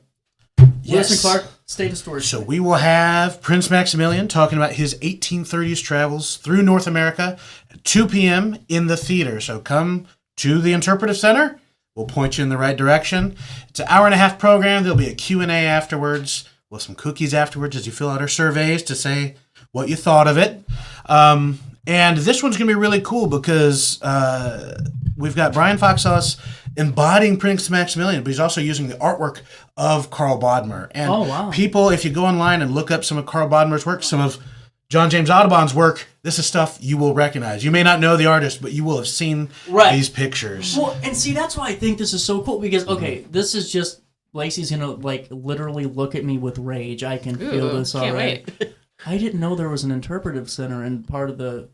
Lewis and Clark State of Storage. So we will have Prince Maximilian talking about his 1830s travels through North America at 2 p.m. in the theater. So come to the Interpretive Center. We'll point you in the right direction. It's an hour-and-a-half program. There'll be a Q&A afterwards. We'll have some cookies afterwards as you fill out our surveys to say what you thought of it. And this one's going to be really cool because we've got Brian Fox Ellis embodying Prince Maximilian, but he's also using the artwork of Carl Bodmer. And people, if you go online and look up some of Carl Bodmer's work, some of John James Audubon's work, this is stuff you will recognize. You may not know the artist, but you will have seen these pictures. Well, and see, that's why I think this is so cool because, this is just, Lacey's going to, literally look at me with rage. I can feel this already. Can't wait. I didn't know there was an interpretive center in part of the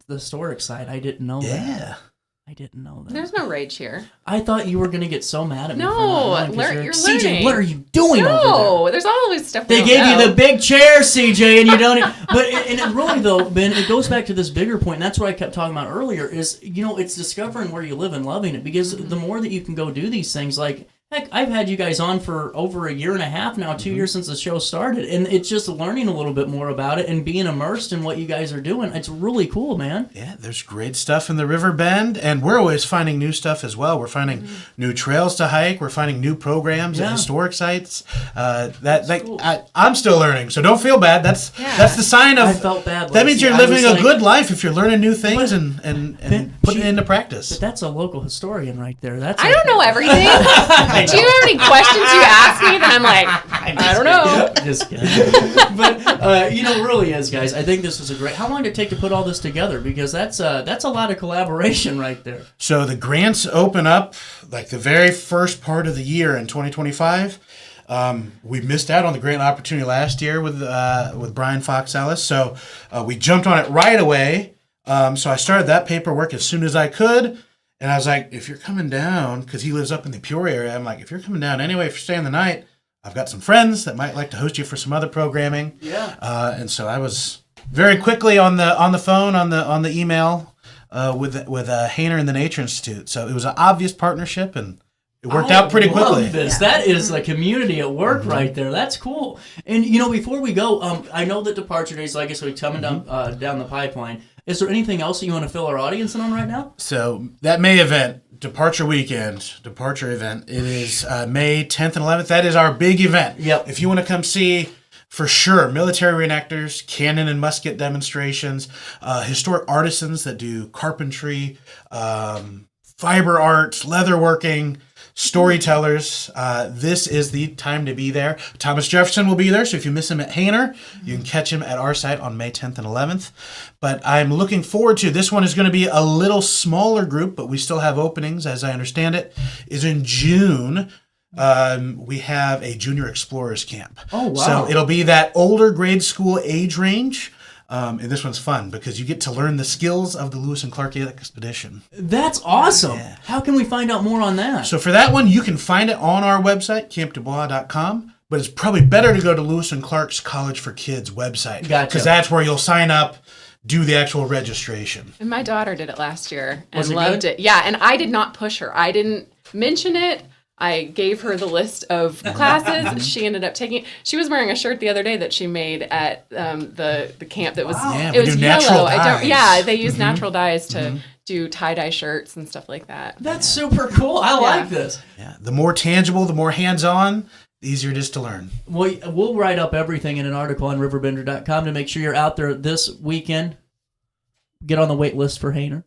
historic site. I didn't know that. I didn't know that. There's no rage here. I thought you were going to get so mad at me. No, you're CJ, learning. What are you doing over there? No, there's always stuff. They gave you the big chair, CJ, and you don't. But and it really though, Ben, it goes back to this bigger point. And that's what I kept talking about earlier. Is it's discovering where you live and loving it because the more that you can go do these things, like Heck, I've had you guys on for over a year and a half now, 2 years since the show started, and it's just learning a little bit more about it and being immersed in what you guys are doing. It's really cool, man. Yeah, there's great stuff in the Riverbend, and we're always finding new stuff as well. We're finding new trails to hike. We're finding new programs at historic sites. Cool. I'm still learning, so don't feel bad. That's the sign of. I felt bad. That means you're living a good life if you're learning new things and putting it into practice. But that's a local historian right there. I don't know everything. Do you have any questions you ask me that I'm like, I don't know? Just kidding. But, it really is, guys. I think this was a great... How long did it take to put all this together? Because that's a lot of collaboration right there. So the grants open up like the very first part of the year in 2025. We missed out on the grant opportunity last year with Brian Fox Ellis. So we jumped on it right away. So I started that paperwork as soon as I could. And I was like, if you're coming down, because he lives up in the Peoria area, I'm like, if you're coming down anyway, if you're staying the night, I've got some friends that might like to host you for some other programming. Yeah. And so I was very quickly on the phone, on the email with Hayner and the Nature Institute. So it was an obvious partnership, and it worked out pretty quickly. This. That is a community at work right there. That's cool. And before we go, I know that Departure Days, like I said, coming down the pipeline. Is there anything else that you want to fill our audience in on right now? So that May event, Departure event, it is May 10th and 11th. That is our big event. Yep. If you want to come see, for sure, military reenactors, cannon and musket demonstrations, historic artisans that do carpentry, fiber arts, leatherworking, storytellers. This is the time to be there. Thomas Jefferson will be there, so if you miss him at Hayner, you can catch him at our site on May 10th and 11th. But I'm looking forward to, this one is going to be a little smaller group, but we still have openings, as I understand it, is in June. We have a Junior Explorers Camp. Oh, wow. So it'll be that older grade school age range. And this one's fun because you get to learn the skills of the Lewis and Clark expedition. That's awesome. Yeah. How can we find out more on that? So for that one, you can find it on our website, campdubois.com. But it's probably better to go to Lewis and Clark's College for Kids website. Gotcha. Because that's where you'll sign up, do the actual registration. And my daughter did it last year and Was it loved good? it. Yeah, and I did not push her. I didn't mention it. I gave her the list of classes. She ended up taking it. She was wearing a shirt the other day that she made at the camp that was it was yellow. They use natural dyes to do tie-dye shirts and stuff like that. That's super cool. I like this. Yeah, the more tangible, the more hands-on, the easier it is to learn. We'll write up everything in an article on RiverBender.com to make sure you're out there this weekend. Get on the wait list for Hayner.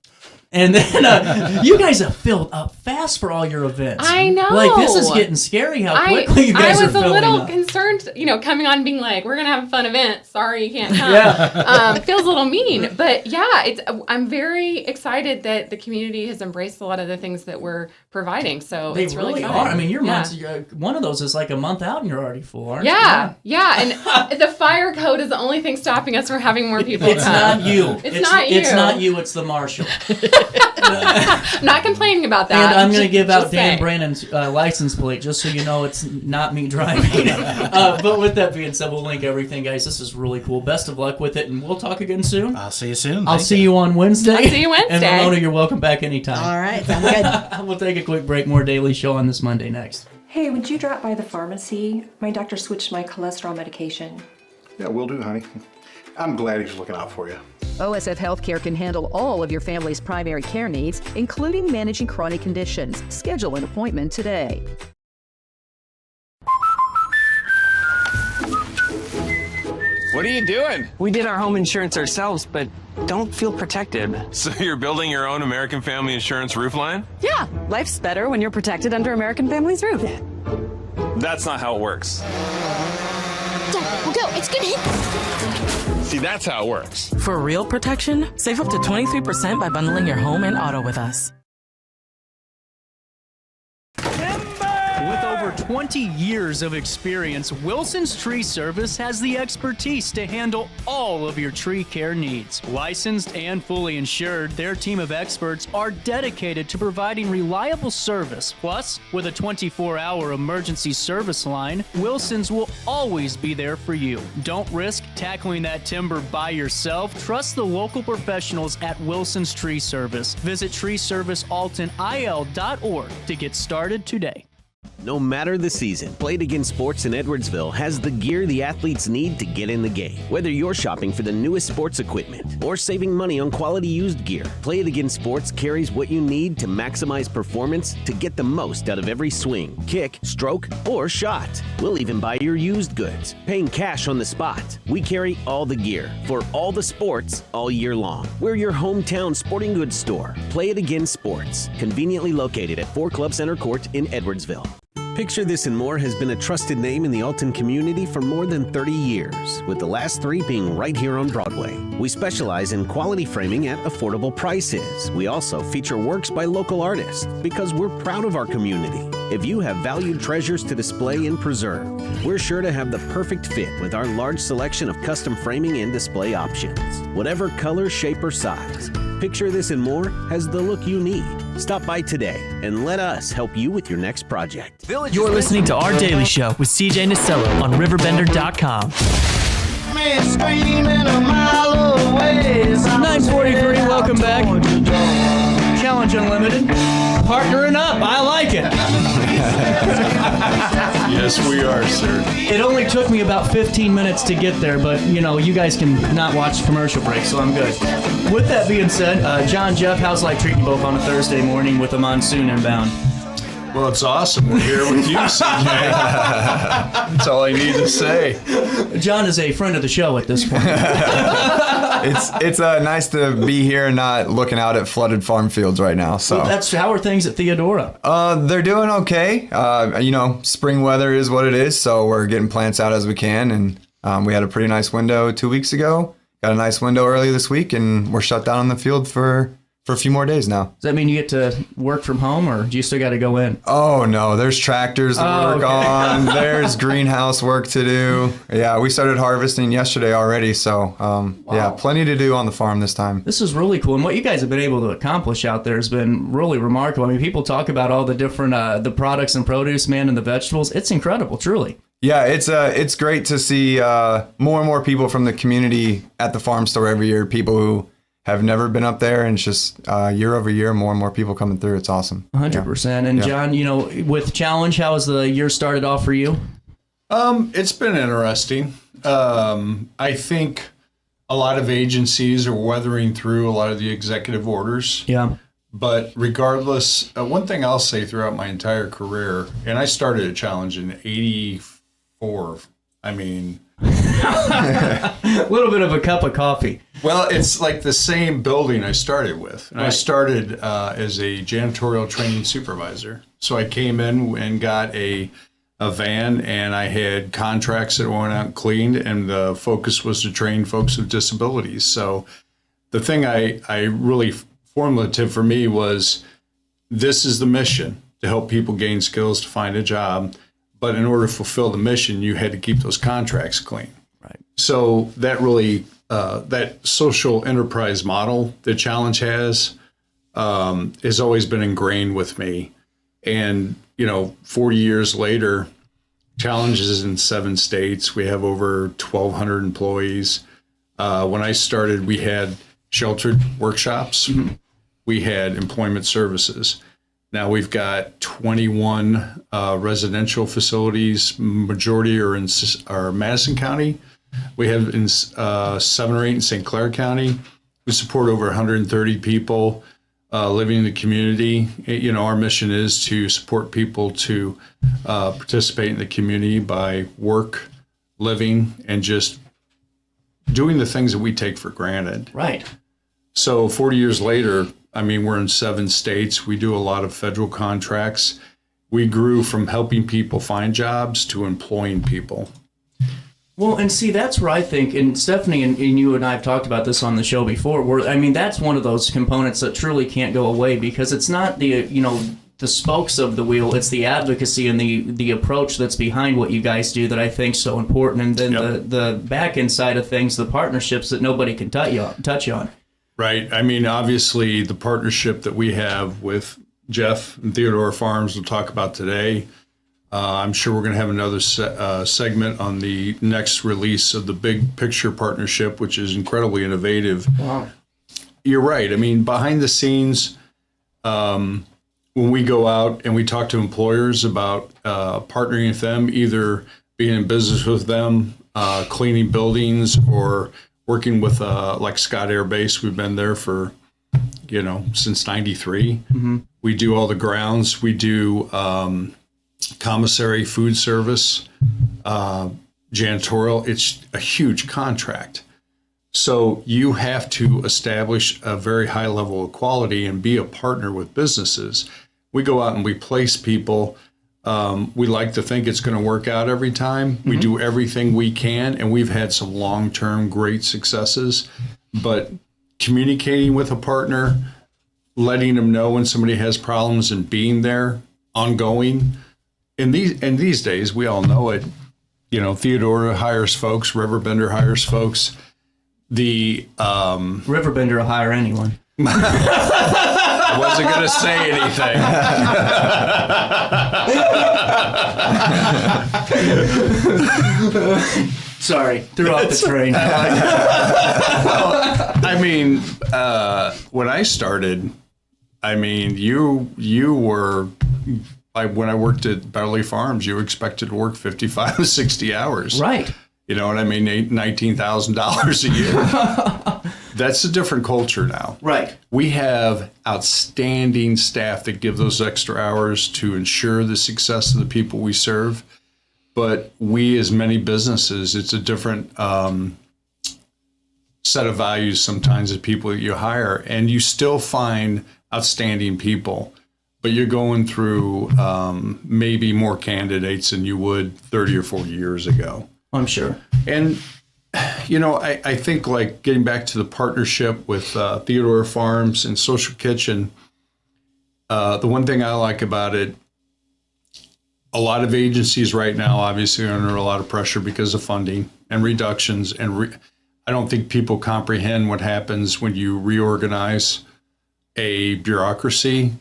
And then you guys have filled up fast for all your events. I know. Like, this is getting scary how quickly you guys are filling up. I was a little concerned, coming on being like, we're going to have a fun event. Sorry you can't come. Feels a little mean. But yeah, I'm very excited that the community has embraced a lot of the things that we're providing. So they it's really are. fun. I mean, your months, one of those is like a month out and you're already full, aren't you? Yeah. And the fire code is the only thing stopping us from having more people It's come. not you. It's not you. It's not you. It's the marshal. I'm not complaining about that. And I'm going to give out Dan Brandon's license plate just so you know it's not me driving. But with that being said, we'll link everything, guys. This is really cool. Best of luck with it, and we'll talk again soon. I'll see you soon. I'll see you on Wednesday. I'll see you Wednesday. And Ramona, you're welcome back anytime. All right, sounds good. We'll take a quick break. More Daily Show on this Monday next. Hey, would you drop by the pharmacy? My doctor switched my cholesterol medication. Yeah, will do, honey. I'm glad he's looking out for you. OSF Healthcare can handle all of your family's primary care needs, including managing chronic conditions. Schedule an appointment today. What are you doing? We did our home insurance ourselves, but don't feel protected. So you're building your own American Family Insurance roof line? Yeah, life's better when you're protected under American Family's roof. That's not how it works. Dad, we'll go. It's gonna hit. See, that's how it works. For real protection, save up to 23% by bundling your home and auto with us. With over 20 years of experience, Wilson's Tree Service has the expertise to handle all of your tree care needs. Licensed and fully insured, their team of experts are dedicated to providing reliable service. Plus, with a 24-hour emergency service line, Wilson's will always be there for you. Don't risk tackling that timber by yourself. Trust the local professionals at Wilson's Tree Service. Visit treeservicealtonil.org to get started today. No matter the season, Play It Again Sports in Edwardsville has the gear the athletes need to get in the game. Whether you're shopping for the newest sports equipment or saving money on quality used gear, Play It Again Sports carries what you need to maximize performance to get the most out of every swing, kick, stroke, or shot. We'll even buy your used goods, paying cash on the spot. We carry all the gear for all the sports all year long. We're your hometown sporting goods store. Play It Again Sports, conveniently located at 4 Club Center Court in Edwardsville. Picture This and More has been a trusted name in the Alton community for more than 30 years, with the last 3 being right here on Broadway. We specialize in quality framing at affordable prices. We also feature works by local artists because we're proud of our community. If you have valued treasures to display and preserve, we're sure to have the perfect fit with our large selection of custom framing and display options. Whatever color, shape, or size, Picture This and More has the look you need. Stop by today and let us help you with your next project. You're listening to Our Daily Show with CJ Nasello on RiverBender.com. Man screaming a mile away. 9:43, welcome back. Challenge Unlimited. Partnering up, I like it. Yes, we are, sir. It only took me about 15 minutes to get there, but, you guys can not watch commercial breaks, so I'm good. With that being said, John, Jeff, how's life treating you both on a Thursday morning with a monsoon inbound? Well, it's awesome. We're here with you, CJ. That's all I need to say. John is a friend of the show at this point. It's nice to be here and not looking out at flooded farm fields right now. So well, how are things at Theodora? They're doing okay. Spring weather is what it is, so we're getting plants out as we can. And we had a pretty nice window 2 weeks ago. Got a nice window earlier this week, and we're shut down on the field for a few more days now. Does that mean you get to work from home, or do you still got to go in? Oh, no. There's tractors to work on. There's greenhouse work to do. Yeah, we started harvesting yesterday already, so yeah, plenty to do on the farm this time. This is really cool, and what you guys have been able to accomplish out there has been really remarkable. I mean, people talk about all the different the products and produce, man, and the vegetables. It's incredible, truly. Yeah, it's great to see more and more people from the community at the farm store every year, people who have never been up there, and it's just year over year, more and more people coming through. It's awesome. 100%. And John, with Challenge, how has the year started off for you? It's been interesting. I think a lot of agencies are weathering through a lot of the executive orders. Yeah. But regardless, one thing I'll say throughout my entire career, and I started a Challenge in '84. I mean, a little bit of a cup of coffee. Well, it's like the same building I started with. And I started as a janitorial training supervisor. So I came in and got a van, and I had contracts that went out and cleaned, and the focus was to train folks with disabilities. So the thing I really formative for me was, this is the mission, to help people gain skills to find a job. But in order to fulfill the mission, you had to keep those contracts clean. Right. So that really, that social enterprise model that Challenge has always been ingrained with me. And, 40 years later, Challenge is in 7 states. We have over 1,200 employees. When I started, we had sheltered workshops. Mm-hmm. We had employment services. Now we've got 21 residential facilities. Majority are in Madison County. We have in 7 or 8 in St. Clair County. We support over 130 people living in the community. Our mission is to support people to participate in the community by work, living, and just doing the things that we take for granted. Right. So 40 years later, we're in 7 states. We do a lot of federal contracts. We grew from helping people find jobs to employing people. Well, and see, that's where I think, and Stephanie and you and I have talked about this on the show before, that's one of those components that truly can't go away, because it's not the spokes of the wheel, it's the advocacy and the approach that's behind what you guys do that I think is so important. And then the back end side of things, the partnerships that nobody can touch on. Right. Obviously, the partnership that we have with Jeff and Theodora Farms we'll talk about today. I'm sure we're going to have another segment on the next release of the Big Picture Partnership, which is incredibly innovative. Wow. You're right. Behind the scenes, when we go out and we talk to employers about partnering with them, either being in business with them, cleaning buildings, or working with like Scott Air Base. We've been there for, since 93. Mm-hmm. We do all the grounds. We do commissary, food service, janitorial. It's a huge contract. So you have to establish a very high level of quality and be a partner with businesses. We go out and we place people. We like to think it's going to work out every time. Mm-hmm. We do everything we can, and we've had some long-term great successes. But communicating with a partner, letting them know when somebody has problems, and being there, ongoing. In these days, we all know it. Theodora hires folks. RiverBender hires folks. The RiverBender will hire anyone. I wasn't going to say anything. Sorry, threw off the train. When I started, you were, when I worked at Beverly Farms, you were expected to work 55 to 60 hours. Right. You know what I mean? $19,000 a year. That's a different culture now. Right. We have outstanding staff that give those extra hours to ensure the success of the people we serve. But we, as many businesses, it's a different set of values sometimes of people that you hire. And you still find outstanding people, but you're going through maybe more candidates than you would 30 or 40 years ago. I'm sure. And, I think, like, getting back to the partnership with Theodora Farms and Social Kitchen, the one thing I like about it, a lot of agencies right now obviously are under a lot of pressure because of funding and reductions. And I don't think people comprehend what happens when you reorganize a bureaucracy,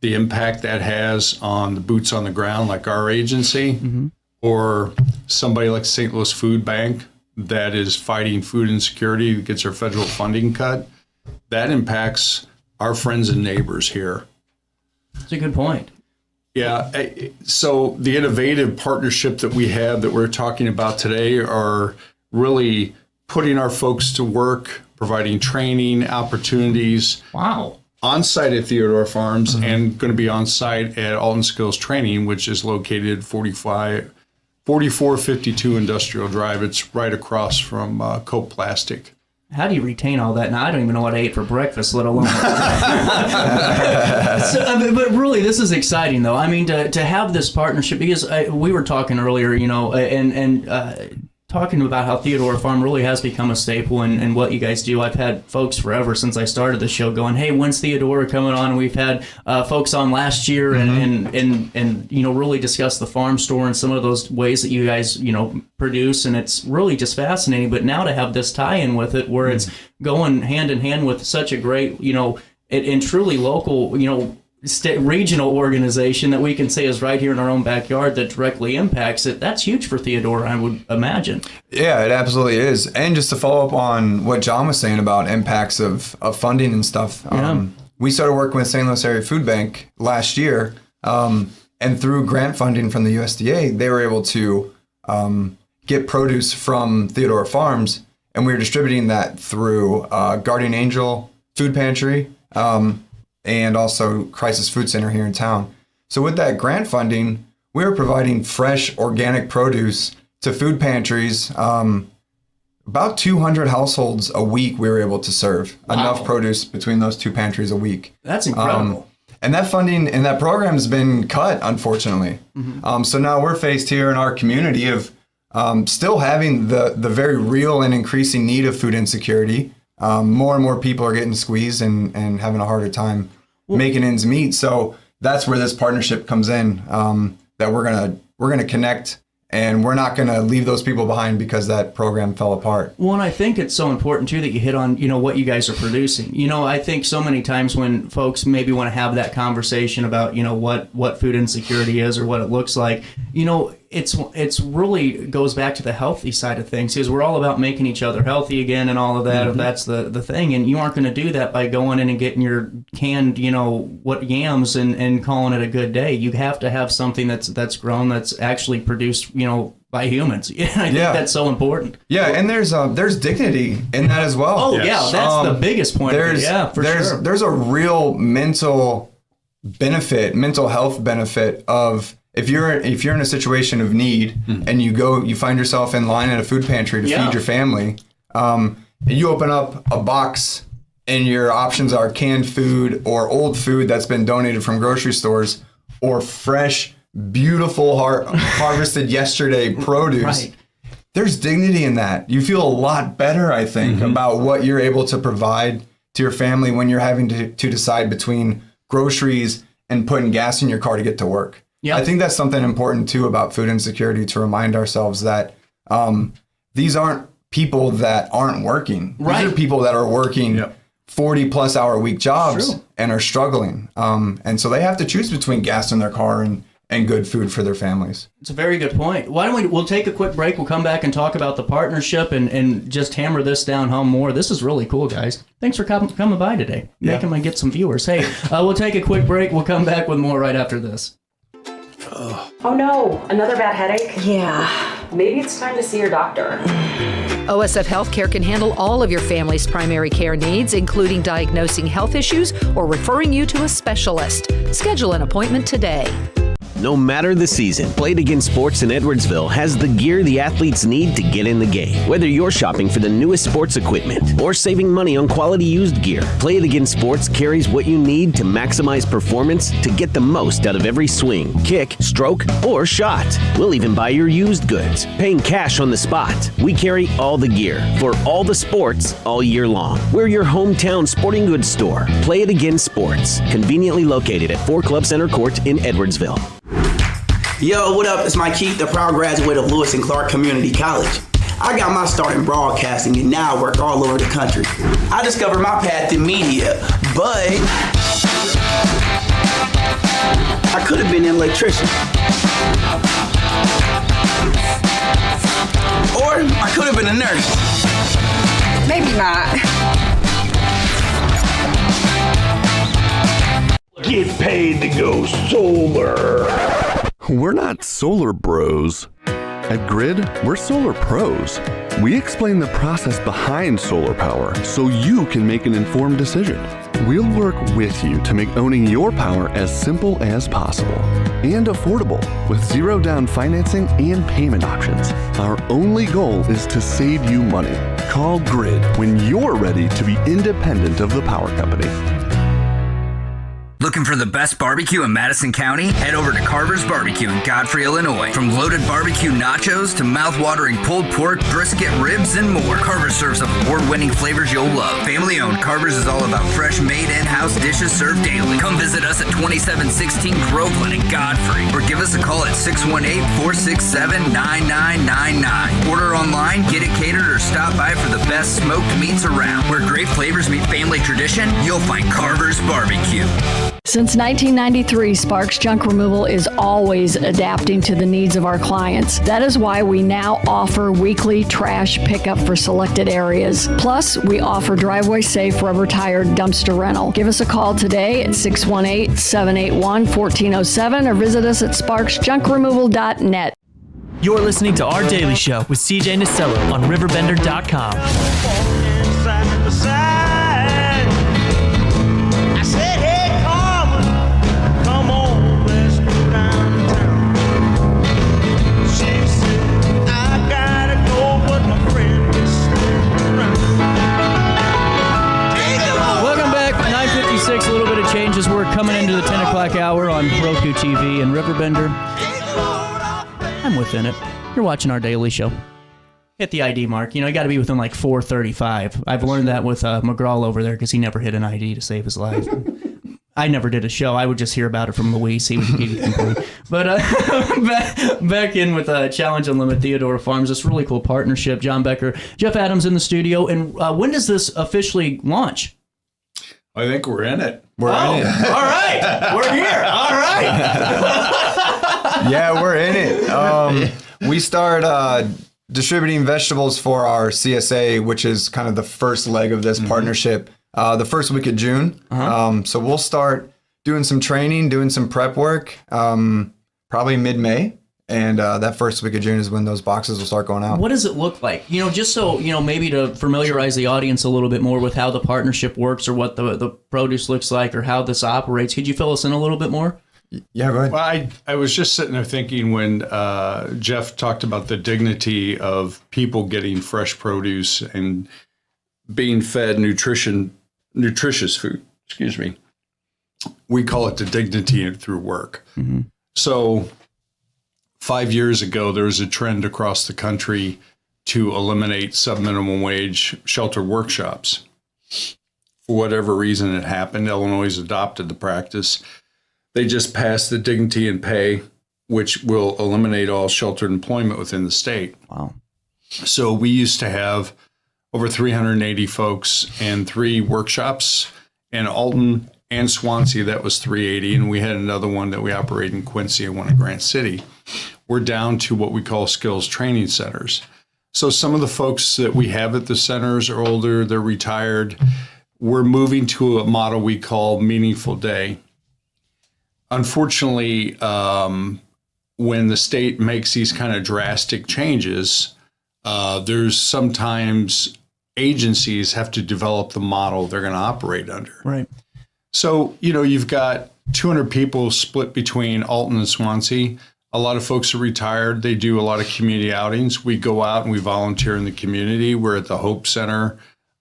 the impact that has on the boots on the ground, like our agency. Mm-hmm. Or somebody like St. Louis Food Bank that is fighting food insecurity, that gets our federal funding cut. That impacts our friends and neighbors here. That's a good point. Yeah. So the innovative partnership that we have that we're talking about today are really putting our folks to work, providing training opportunities. Wow. On site at Theodora Farms, mm-hmm. and going to be on site at Alton Skills Training, which is located 4452 Industrial Drive. It's right across from Coke Plastic. How do you retain all that? Now, I don't even know what I ate for breakfast, let alone. But really, this is exciting, though. To have this partnership, because we were talking earlier, and talking about how Theodora Farm really has become a staple in what you guys do. I've had folks forever since I started the show going, hey, when's Theodora coming on? And we've had folks on last year and really discuss the farm store and some of those ways that you guys, produce. And it's really just fascinating. But now to have this tie-in with it where it's going hand in hand with such a great, and truly local, regional organization that we can say is right here in our own backyard that directly impacts it. That's huge for Theodora, I would imagine. Yeah, it absolutely is. And just to follow up on what John was saying about impacts of funding and stuff, we started working with St. Louis Area Food Bank last year, and through grant funding from the USDA, they were able to get produce from Theodora Farms, and we were distributing that through Guardian Angel Food Pantry, and also Crisis Food Center here in town. So with that grant funding, we were providing fresh organic produce to food pantries. About 200 households a week we were able to serve. Wow. Enough produce between those two pantries a week. That's incredible. And that funding and that program has been cut, unfortunately. Mm-hmm. So now we're faced here in our community of still having the very real and increasing need of food insecurity. More and more people are getting squeezed and having a harder time making ends meet. So that's where this partnership comes in, that we're gonna connect, and we're not gonna leave those people behind because that program fell apart. Well, and I think it's so important too that you hit on what you guys are producing. I think so many times when folks maybe want to have that conversation about what food insecurity is or what it looks like, it's really goes back to the healthy side of things, because we're all about making each other healthy again and all of that. Mm-hmm. That's the thing, and you aren't going to do that by going in and getting your canned, yams and calling it a good day. You have to have something that's grown, that's actually produced, by humans. I think that's so important. Yeah, and there's dignity in that as well. Oh yeah, that's the biggest point. Sure. There's a real mental health benefit of if you're in a situation of need and you find yourself in line at a food pantry to feed your family, and you open up a box and your options are canned food or old food that's been donated from grocery stores, or fresh, beautiful harvested yesterday produce. Right. There's dignity in that. You feel a lot better, I think, about what you're able to provide to your family when you're having to decide between groceries and putting gas in your car to get to work. Yeah. I think that's something important too about food insecurity, to remind ourselves that these aren't people that aren't working. Right. These are people that are working 40 plus hour a week jobs and are struggling. And so they have to choose between gas in their car and good food for their families. It's a very good point. Why don't we'll take a quick break. We'll come back and talk about the partnership and just hammer this down home more. This is really cool, guys. Thanks for coming by today. Making me get some viewers. Hey, we'll take a quick break. We'll come back with more right after this. Oh no, another bad headache? Yeah. Maybe it's time to see your doctor. OSF Healthcare can handle all of your family's primary care needs, including diagnosing health issues or referring you to a specialist. Schedule an appointment today. No matter the season, Play It Again Sports in Edwardsville has the gear the athletes need to get in the game. Whether you're shopping for the newest sports equipment or saving money on quality used gear, Play It Again Sports carries what you need to maximize performance to get the most out of every swing, kick, stroke, or shot. We'll even buy your used goods, paying cash on the spot. We carry all the gear for all the sports all year long. We're your hometown sporting goods store. Play It Again Sports, conveniently located at 4 Club Center Court in Edwardsville. Yo, what up? It's Mike Keith, the proud graduate of Lewis and Clark Community College. I got my start in broadcasting and now I work all over the country. I discovered my path in media, but I could have been an electrician. Or I could have been a nurse. Maybe not. Get paid to go solar. We're not solar bros. At Grid, we're solar pros. We explain the process behind solar power so you can make an informed decision. We'll work with you to make owning your power as simple as possible and affordable with zero down financing and payment options. Our only goal is to save you money. Call Grid when you're ready to be independent of the power company. Looking for the best barbecue in Madison County? Head over to Carver's Barbecue in Godfrey, Illinois. From loaded barbecue nachos to mouth-watering pulled pork, brisket, ribs, and more, Carver's serves up award-winning flavors you'll love. Family-owned, Carver's is all about fresh-made in-house dishes served daily. Come visit us at 2716 Groveland in Godfrey, or give us a call at 618-467-9999. Order online, get it catered, or stop by for the best smoked meats around. Where great flavors meet family tradition, you'll find Carver's Barbecue. Since 1993, Sparks Junk Removal is always adapting to the needs of our clients. That is why we now offer weekly trash pickup for selected areas. Plus, we offer driveway-safe rubber-tired dumpster rental. Give us a call today at 618-781-1407 or visit us at sparksjunkremoval.net. You're listening to Our Daily Show with CJ Nasello on RiverBender.com. A little bit of changes. We're coming into the 10 o'clock hour on Roku TV and Riverbender. I'm within it. You're watching Our Daily Show. Hit the ID mark. You got to be within like 435. I've learned that with McGraw over there because he never hit an ID to save his life. I never did a show. I would just hear about it from Luis. He would complain. But back in with Challenge Unlimited Theodora Farms, this really cool partnership. John Becker, Jeff Adams in the studio. And when does this officially launch? I think we're in it. We're in it. All right. We're here. All right. Yeah, we're in it. We start distributing vegetables for our CSA, which is kind of the first leg of this partnership, the first week of June. So we'll start doing some training, doing some prep work, probably mid-May. And that first week of June is when those boxes will start going out. What does it look like? Just so, maybe to familiarize the audience a little bit more with how the partnership works or what the produce looks like or how this operates. Could you fill us in a little bit more? Yeah, go ahead. Well, I was just sitting there thinking when Jeff talked about the dignity of people getting fresh produce and being fed nutritious food. Excuse me. We call it the dignity through work. Mm-hmm. So 5 years ago, there was a trend across the country to eliminate sub-minimum wage shelter workshops. For whatever reason it happened, Illinois adopted the practice. They just passed the dignity in pay, which will eliminate all sheltered employment within the state. Wow. So we used to have over 380 folks and 3 workshops in Alton and Swansea. That was 380. And we had another one that we operate in Quincy and one in Grant City. We're down to what we call skills training centers. So some of the folks that we have at the centers are older, they're retired. We're moving to a model we call Meaningful Day. Unfortunately, when the state makes these kind of drastic changes, there's sometimes agencies have to develop the model they're going to operate under. Right. So, you've got 200 people split between Alton and Swansea. A lot of folks are retired. They do a lot of community outings. We go out and we volunteer in the community. We're at the Hope Center.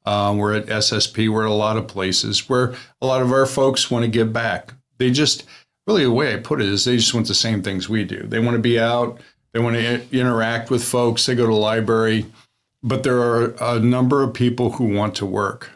We're at SSP. We're at a lot of places where a lot of our folks want to give back. They just, really the way I put it is they just want the same things we do. They want to be out. They want to interact with folks. They go to the library. But there are a number of people who want to work.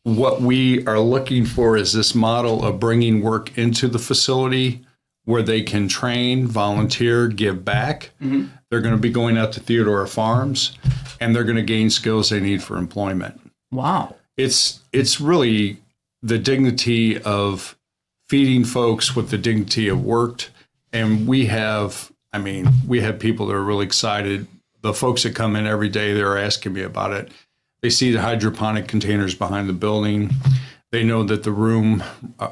What we are looking for is this model of bringing work into the facility where they can train, volunteer, give back. Mm-hmm. They're going to be going out to Theodora Farms, and they're going to gain skills they need for employment. Wow. It's really the dignity of feeding folks with the dignity of work. And we have people that are really excited. The folks that come in every day, they're asking me about it. They see the hydroponic containers behind the building. They know that the room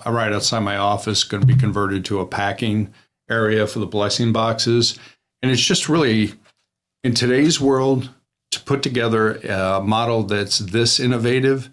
right outside my office is going to be converted to a packing area for the blessing boxes. And it's just really, in today's world, to put together a model that's this innovative,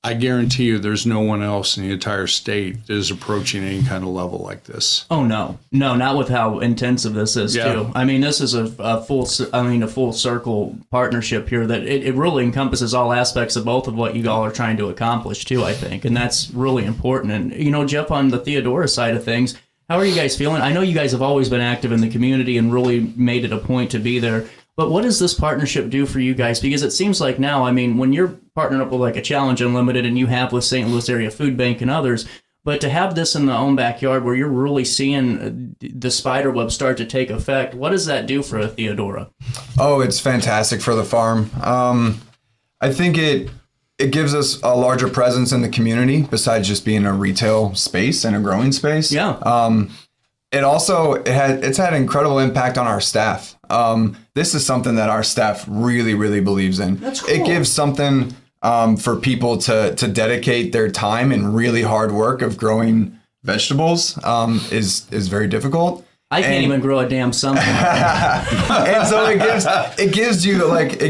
I guarantee you there's no one else in the entire state that is approaching any kind of level like this. Oh, no, not with how intensive this is, too. I mean, this is a full circle partnership here that it really encompasses all aspects of both of what you all are trying to accomplish, too, I think. And that's really important. And, Jeff, on the Theodora side of things, how are you guys feeling? I know you guys have always been active in the community and really made it a point to be there. But what does this partnership do for you guys? Because it seems like now, when you're partnering up with like a Challenge Unlimited and you have with St. Louis Area Food Bank and others, but to have this in the own backyard where you're really seeing the spider web start to take effect, what does that do for a Theodora? Oh, it's fantastic for the farm. I think it gives us a larger presence in the community besides just being a retail space and a growing space. Yeah. It's had incredible impact on our staff. This is something that our staff really, really believes in. That's cool. It gives something for people to dedicate their time and really hard work of growing vegetables is very difficult. I can't even grow a damn something. And so it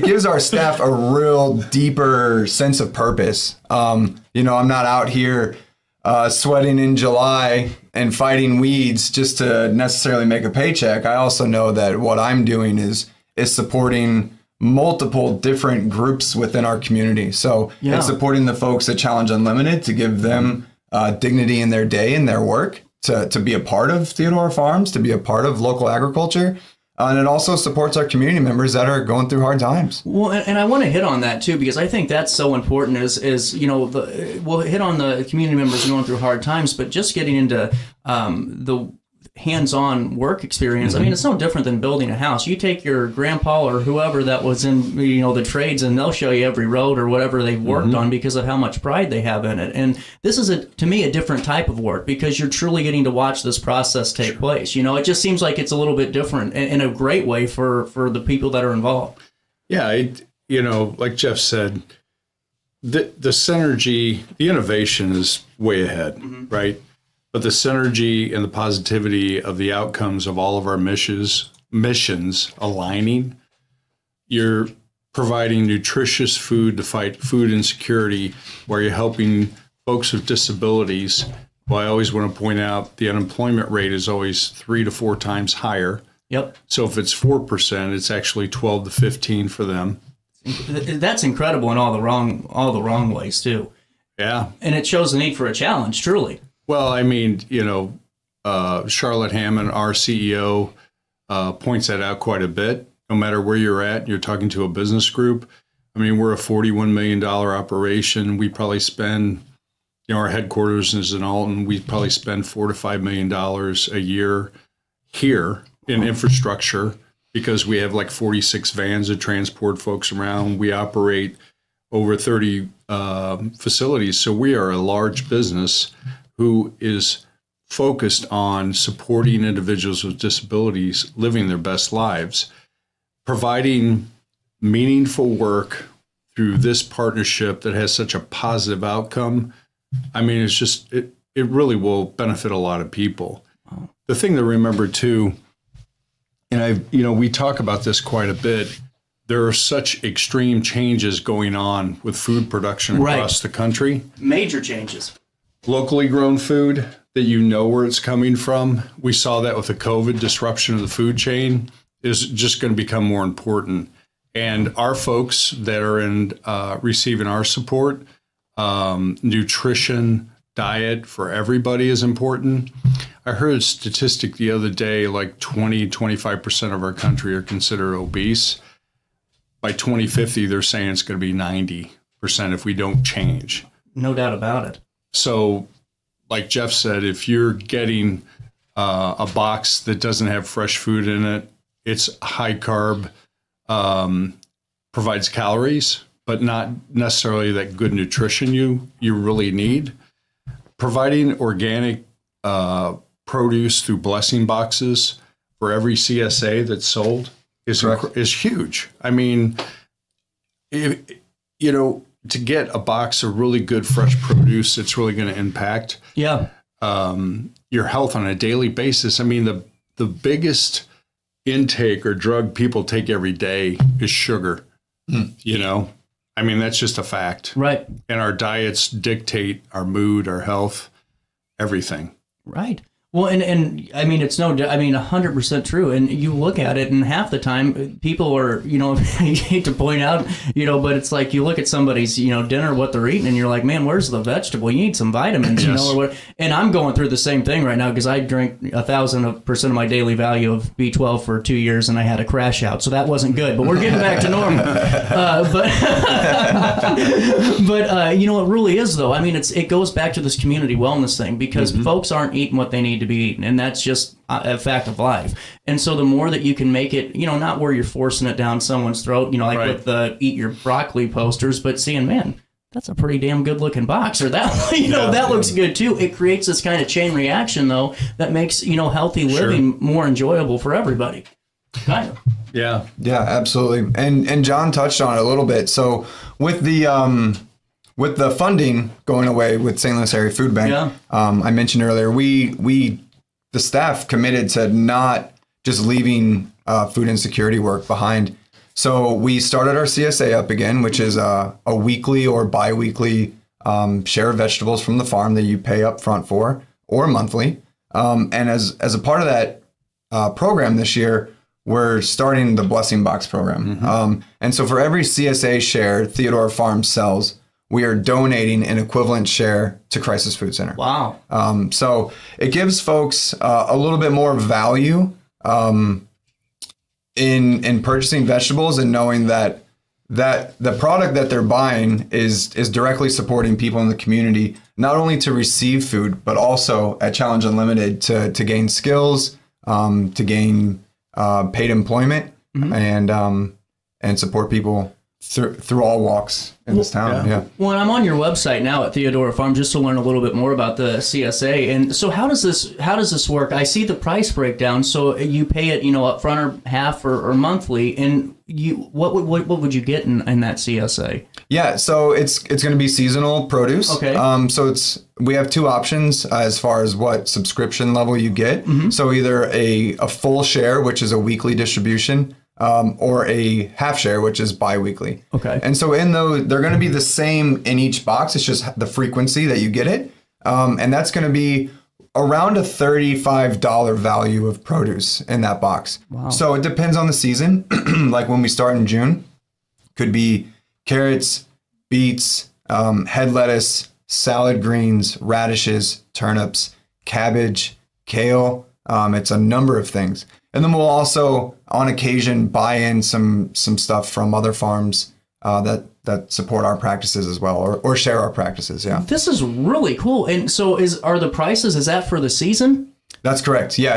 gives our staff a real deeper sense of purpose. I'm not out here sweating in July and fighting weeds just to necessarily make a paycheck. I also know that what I'm doing is supporting multiple different groups within our community. So it's supporting the folks at Challenge Unlimited to give them dignity in their day and their work, to be a part of Theodora Farms, to be a part of local agriculture. And it also supports our community members that are going through hard times. Well, and I want to hit on that too, because I think that's so important. We'll hit on the community members going through hard times, but just getting into hands-on work experience. I mean, it's no different than building a house. You take your grandpa or whoever that was in, the trades, and they'll show you every road or whatever they've worked on because of how much pride they have in it. And this is, to me, a different type of work because you're truly getting to watch this process take place. It just seems like it's a little bit different in a great way for the people that are involved. Yeah, like Jeff said, the synergy, the innovation is way ahead, right? But the synergy and the positivity of the outcomes of all of our missions aligning, you're providing nutritious food to fight food insecurity, where you're helping folks with disabilities. Well, I always want to point out the unemployment rate is always 3 to 4 times higher. Yep. So if it's 4%, it's actually 12 to 15 for them. That's incredible in all the wrong ways too. Yeah. And it shows the need for a challenge, truly. Well, I mean, Charlotte Hammond, our CEO, points that out quite a bit. No matter where you're at, you're talking to a business group. I mean, we're a $41 million operation. We probably spend, our headquarters is in Alton. We probably spend $4 to $5 million a year here in infrastructure, because we have like 46 vans that transport folks around. We operate over 30 facilities. So we are a large business who is focused on supporting individuals with disabilities living their best lives, providing meaningful work through this partnership that has such a positive outcome. I mean, it's just, it really will benefit a lot of people. Wow. The thing to remember too, and we talk about this quite a bit, there are such extreme changes going on with food production across the country. Major changes. Locally grown food that where it's coming from. We saw that with the COVID disruption of the food chain is just going to become more important. And our folks that are in receiving our support, nutrition, diet for everybody is important. I heard a statistic the other day, like 25% of our country are considered obese. By 2050, they're saying it's going to be 90% if we don't change. No doubt about it. So, like Jeff said, if you're getting a box that doesn't have fresh food in it, it's high carb, provides calories, but not necessarily that good nutrition you really need. Providing organic produce through blessing boxes for every CSA that's sold is huge. I mean, to get a box of really good fresh produce, it's really going to impact your health on a daily basis. I mean, the biggest intake or drug people take every day is sugar. I mean, that's just a fact. Right. And our diets dictate our mood, our health, everything. Right. Well, and I mean, it's 100% true. And you look at it, and half the time people are, I hate to point out, but it's like you look at somebody's, dinner, what they're eating, and you're like, man, where's the vegetable? You need some vitamins, or what. And I'm going through the same thing right now because I drink 1,000% of my daily value of B12 for 2 years, and I had a crash out, so that wasn't good. But we're getting back to normal. But it really is though. I mean, it goes back to this community wellness thing because folks aren't eating what they need to be eaten, and that's just a fact of life. And so the more that you can make it, not where you're forcing it down someone's throat, with the eat your broccoli posters, but seeing, man, that's a pretty damn good looking box, or that that looks good too. It creates this kind of chain reaction though that makes healthy living more enjoyable for everybody. Kind of. Yeah absolutely. And John touched on it a little bit. So with the funding going away with St. Louis Area Food Bank, I mentioned earlier, the staff committed to not just leaving food insecurity work behind. So we started our CSA up again, which is a weekly or bi-weekly share of vegetables from the farm that you pay up front for, or monthly. And as a part of that program this year, we're starting the Blessing Box program. And so for every CSA share Theodore Farms sells, we are donating an equivalent share to Crisis Food Center. Wow. So it gives folks a little bit more value in purchasing vegetables and knowing that that the product that they're buying is directly supporting people in the community, not only to receive food, but also at Challenge Unlimited to gain skills, to gain paid employment, and support people through all walks in this town. Yeah. Well, I'm on your website now at Theodora Farm just to learn a little bit more about the CSA. And so how does this work? I see the price breakdown. So you pay it, up front or half or monthly. And what would you get in that CSA? Yeah, so it's going to be seasonal produce. Okay. So we have two options as far as what subscription level you get. So either a full share, which is a weekly distribution, or a half share, which is bi-weekly. Okay. And so in those, they're going to be the same in each box. It's just the frequency that you get it. And that's going to be around a $35 value of produce in that box. Wow. So it depends on the season. Like when we start in June, could be carrots, beets, head lettuce, salad greens, radishes, turnips, cabbage, kale. It's a number of things. And then we'll also, on occasion, buy in some stuff from other farms that support our practices as well, or share our practices. Yeah. This is really cool. And so, are the prices? Is that for the season? That's correct. Yeah.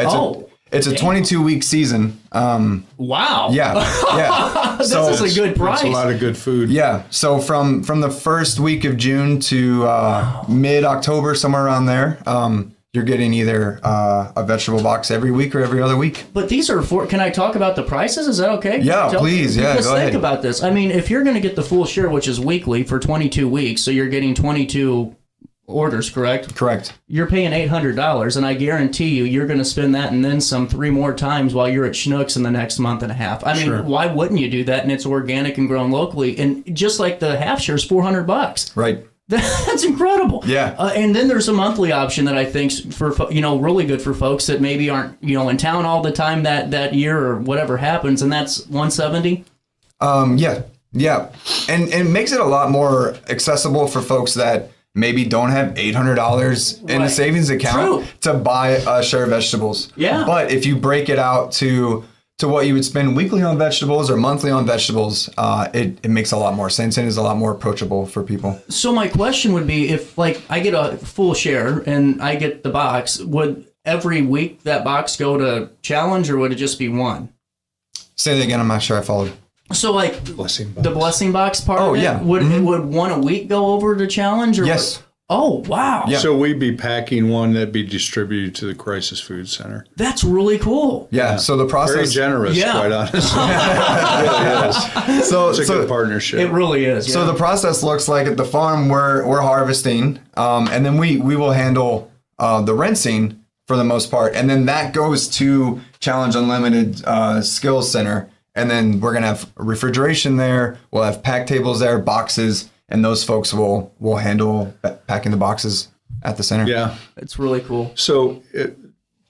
It's a 22-week season. Wow. Yeah. This is a good price. It's a lot of good food. Yeah. So from the first week of June to mid-October, somewhere around there, you're getting either a vegetable box every week or every other week. But these are can I talk about the prices? Is that okay? Yeah, please. Yeah, because go ahead. Think about this. I mean, if you're going to get the full share, which is weekly for 22 weeks, so you're getting 22 orders, correct? Correct. You're paying $800, and I guarantee you're going to spend that and then some 3 more times while you're at Schnucks in the next month and a half. I mean, why wouldn't you do that? And it's organic and grown locally. And just like the half share is $400. Right. That's incredible. Yeah. And then there's a monthly option that I think's for really good for folks that maybe aren't in town all the time that year or whatever happens, and that's $170. Yeah, and it makes it a lot more accessible for folks that maybe don't have $800 in a savings account to buy a share of vegetables. Yeah. But if you break it out to what you would spend weekly on vegetables or monthly on vegetables, it makes a lot more sense and is a lot more approachable for people. So my question would be, if I get a full share and I get the box, would every week that box go to Challenge, or would it just be one? Say that again. I'm not sure I followed. So the blessing box part of it, yeah. would one a week go over to Challenge? Or yes. Oh, wow. Yeah. So we'd be packing one that'd be distributed to the Crisis Food Center. That's really cool. Yeah. So the process... Very generous, quite honestly. It really is. It's a good partnership. It really is. Yeah. So the process looks like at the farm we're harvesting, and then we will handle the rinsing for the most part. And then that goes to Challenge Unlimited Skills Center. And then we're going to have refrigeration there. We'll have pack tables there, boxes, and those folks will handle packing the boxes at the center. Yeah. It's really cool. So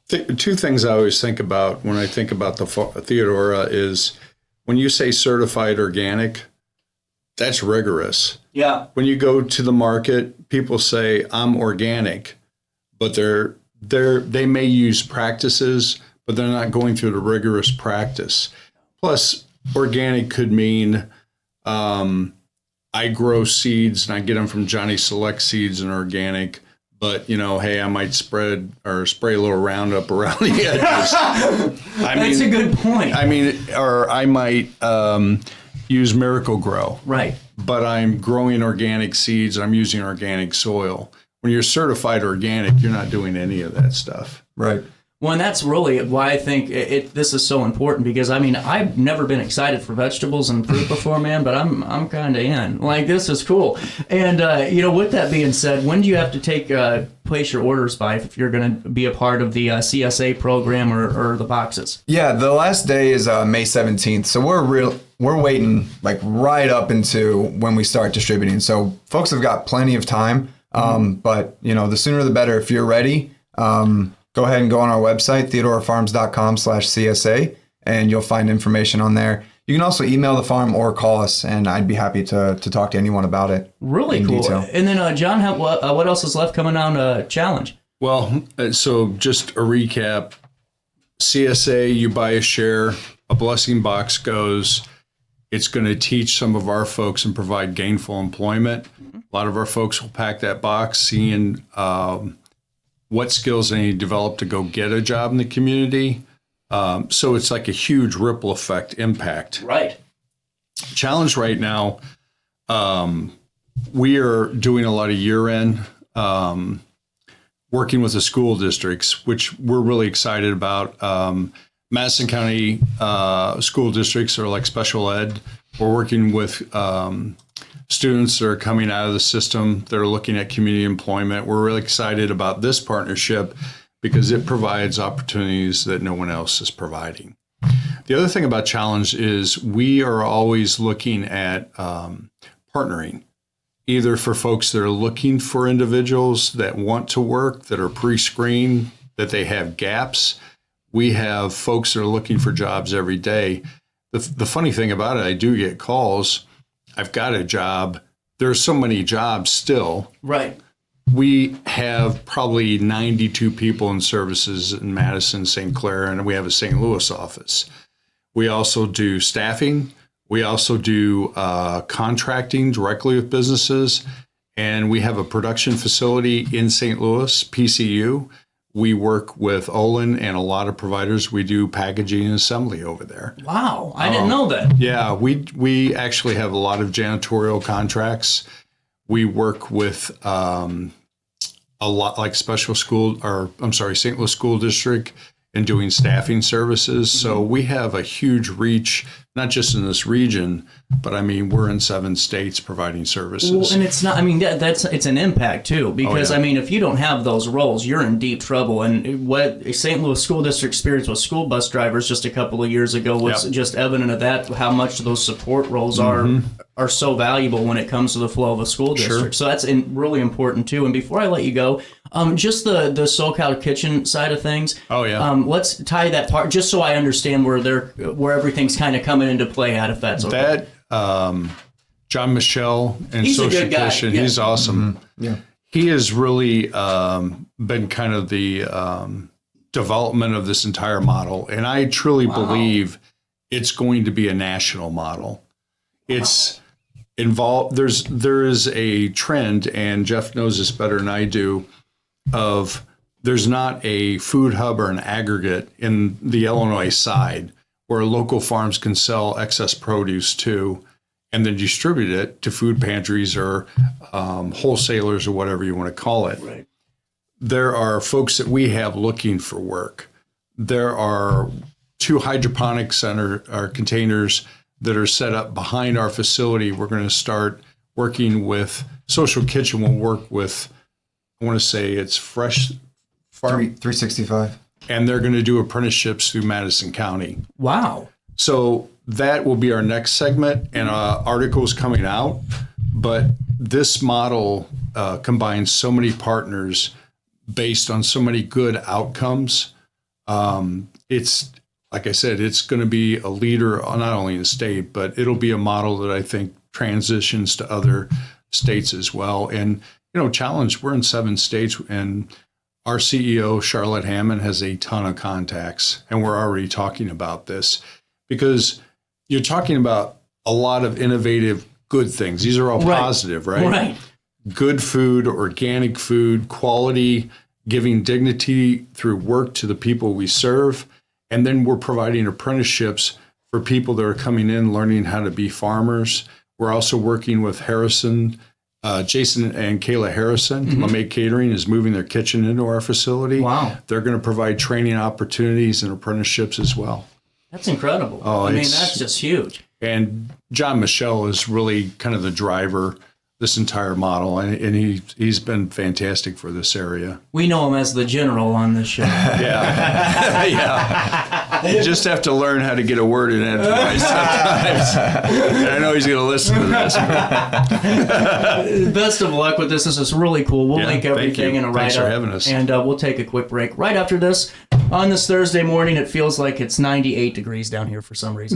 two things I always think about when I think about the Theodora is when you say certified organic, that's rigorous. Yeah. When you go to the market, people say, I'm organic, but they may use practices, but they're not going through the rigorous practice. Plus, organic could mean I grow seeds and I get them from Johnny Select Seeds and organic, but hey, I might spray a little Roundup around the edges. That's a good point. Or I might use Miracle Grow. Right. But I'm growing organic seeds and I'm using organic soil. When you're certified organic, you're not doing any of that stuff. Right. Well, and that's really why I think this is so important, because I've never been excited for vegetables and fruit before, man, but I'm kind of in. This is cool. And with that being said, when do you have to place your orders by if you're going to be a part of the CSA program or the boxes? Yeah, the last day is May 17th, so we're waiting right up into when we start distributing. So folks have got plenty of time, but the sooner the better. If you're ready. Go ahead and go on our website, theodorafarms.com/CSA, and you'll find information on there. You can also email the farm or call us, and I'd be happy to talk to anyone about it. Really cool. Detail. And then, John, what else is left coming on Challenge? Well, so just a recap. CSA, you buy a share, a blessing box goes. It's going to teach some of our folks and provide gainful employment. A lot of our folks will pack that box seeing what skills they need to develop to go get a job in the community. So it's like a huge ripple effect impact. Right. Challenge right now, we are doing a lot of year-end working with the school districts, which we're really excited about. Madison County school districts are like special ed. We're working with students that are coming out of the system that are looking at community employment. We're really excited about this partnership because it provides opportunities that no one else is providing. The other thing about Challenge is we are always looking at partnering, either for folks that are looking for individuals that want to work, that are pre-screened, that they have gaps. We have folks that are looking for jobs every day. The funny thing about it, I do get calls. I've got a job. There's so many jobs still. Right. We have probably 92 people in services in Madison, St. Clair, and we have a St. Louis office. We also do staffing. We also do contracting directly with businesses. And we have a production facility in St. Louis, PCU. We work with Olin and a lot of providers. We do packaging and assembly over there. Wow, I didn't know that. Yeah, we actually have a lot of janitorial contracts. We work with a lot like St. Louis School District and doing staffing services. So we have a huge reach, not just in this region, but I mean, we're in 7 states providing services. Well, and it's not, I mean, it's an impact too, because I mean, if you don't have those roles, you're in deep trouble. And what St. Louis School District experienced with school bus drivers just a couple of years ago was just evident of that, how much those support roles are so valuable when it comes to the flow of a school district. So that's really important too. And before I let you go, just the SoCal Kitchen side of things. Let's tie that part just so I understand where everything's kind of coming into play at, if that's okay. John Michelle and He's Social a good guy. Kitchen, he's awesome. Yeah, he has really been kind of the development of this entire model, and I truly believe it's going to be a national model. It's involved. There is a trend, and Jeff knows this better than I do, of there's not a food hub or an aggregate in the Illinois side where local farms can sell excess produce to and then distribute it to food pantries or wholesalers or whatever you want to call it. Right. There are folks that we have looking for work. There are 2 hydroponic containers that are set up behind our facility. We're going to start working with Social Kitchen. Will work with, I want to say it's Fresh Farm 365. And they're going to do apprenticeships through Madison County. Wow. So that will be our next segment, and articles coming out. But this model combines so many partners based on so many good outcomes. It's, like I said, it's going to be a leader not only in the state, but it'll be a model that I think transitions to other states as well. And, Challenge, we're in 7 states, and our CEO, Charlotte Hammond, has a ton of contacts, and we're already talking about this because you're talking about a lot of innovative, good things. These are all positive, right? Right. Good food, organic food, quality, giving dignity through work to the people we serve. And then we're providing apprenticeships for people that are coming in, learning how to be farmers. We're also working with Jason and Kayla Harrison. LeMay Catering is moving their kitchen into our facility. Wow. They're going to provide training opportunities and apprenticeships as well. That's incredible. I mean, that's just huge. And John Michelle is really kind of the driver this entire model, and he's been fantastic for this area. We know him as the general on this show. Yeah. You just have to learn how to get a word in edgewise sometimes. And I know he's going to listen to this. Best of luck with this. This is really cool. We'll link everything in a write-up. Thanks for having us. And we'll take a quick break. Right after this, on this Thursday morning, it feels like it's 98 degrees down here for some reason.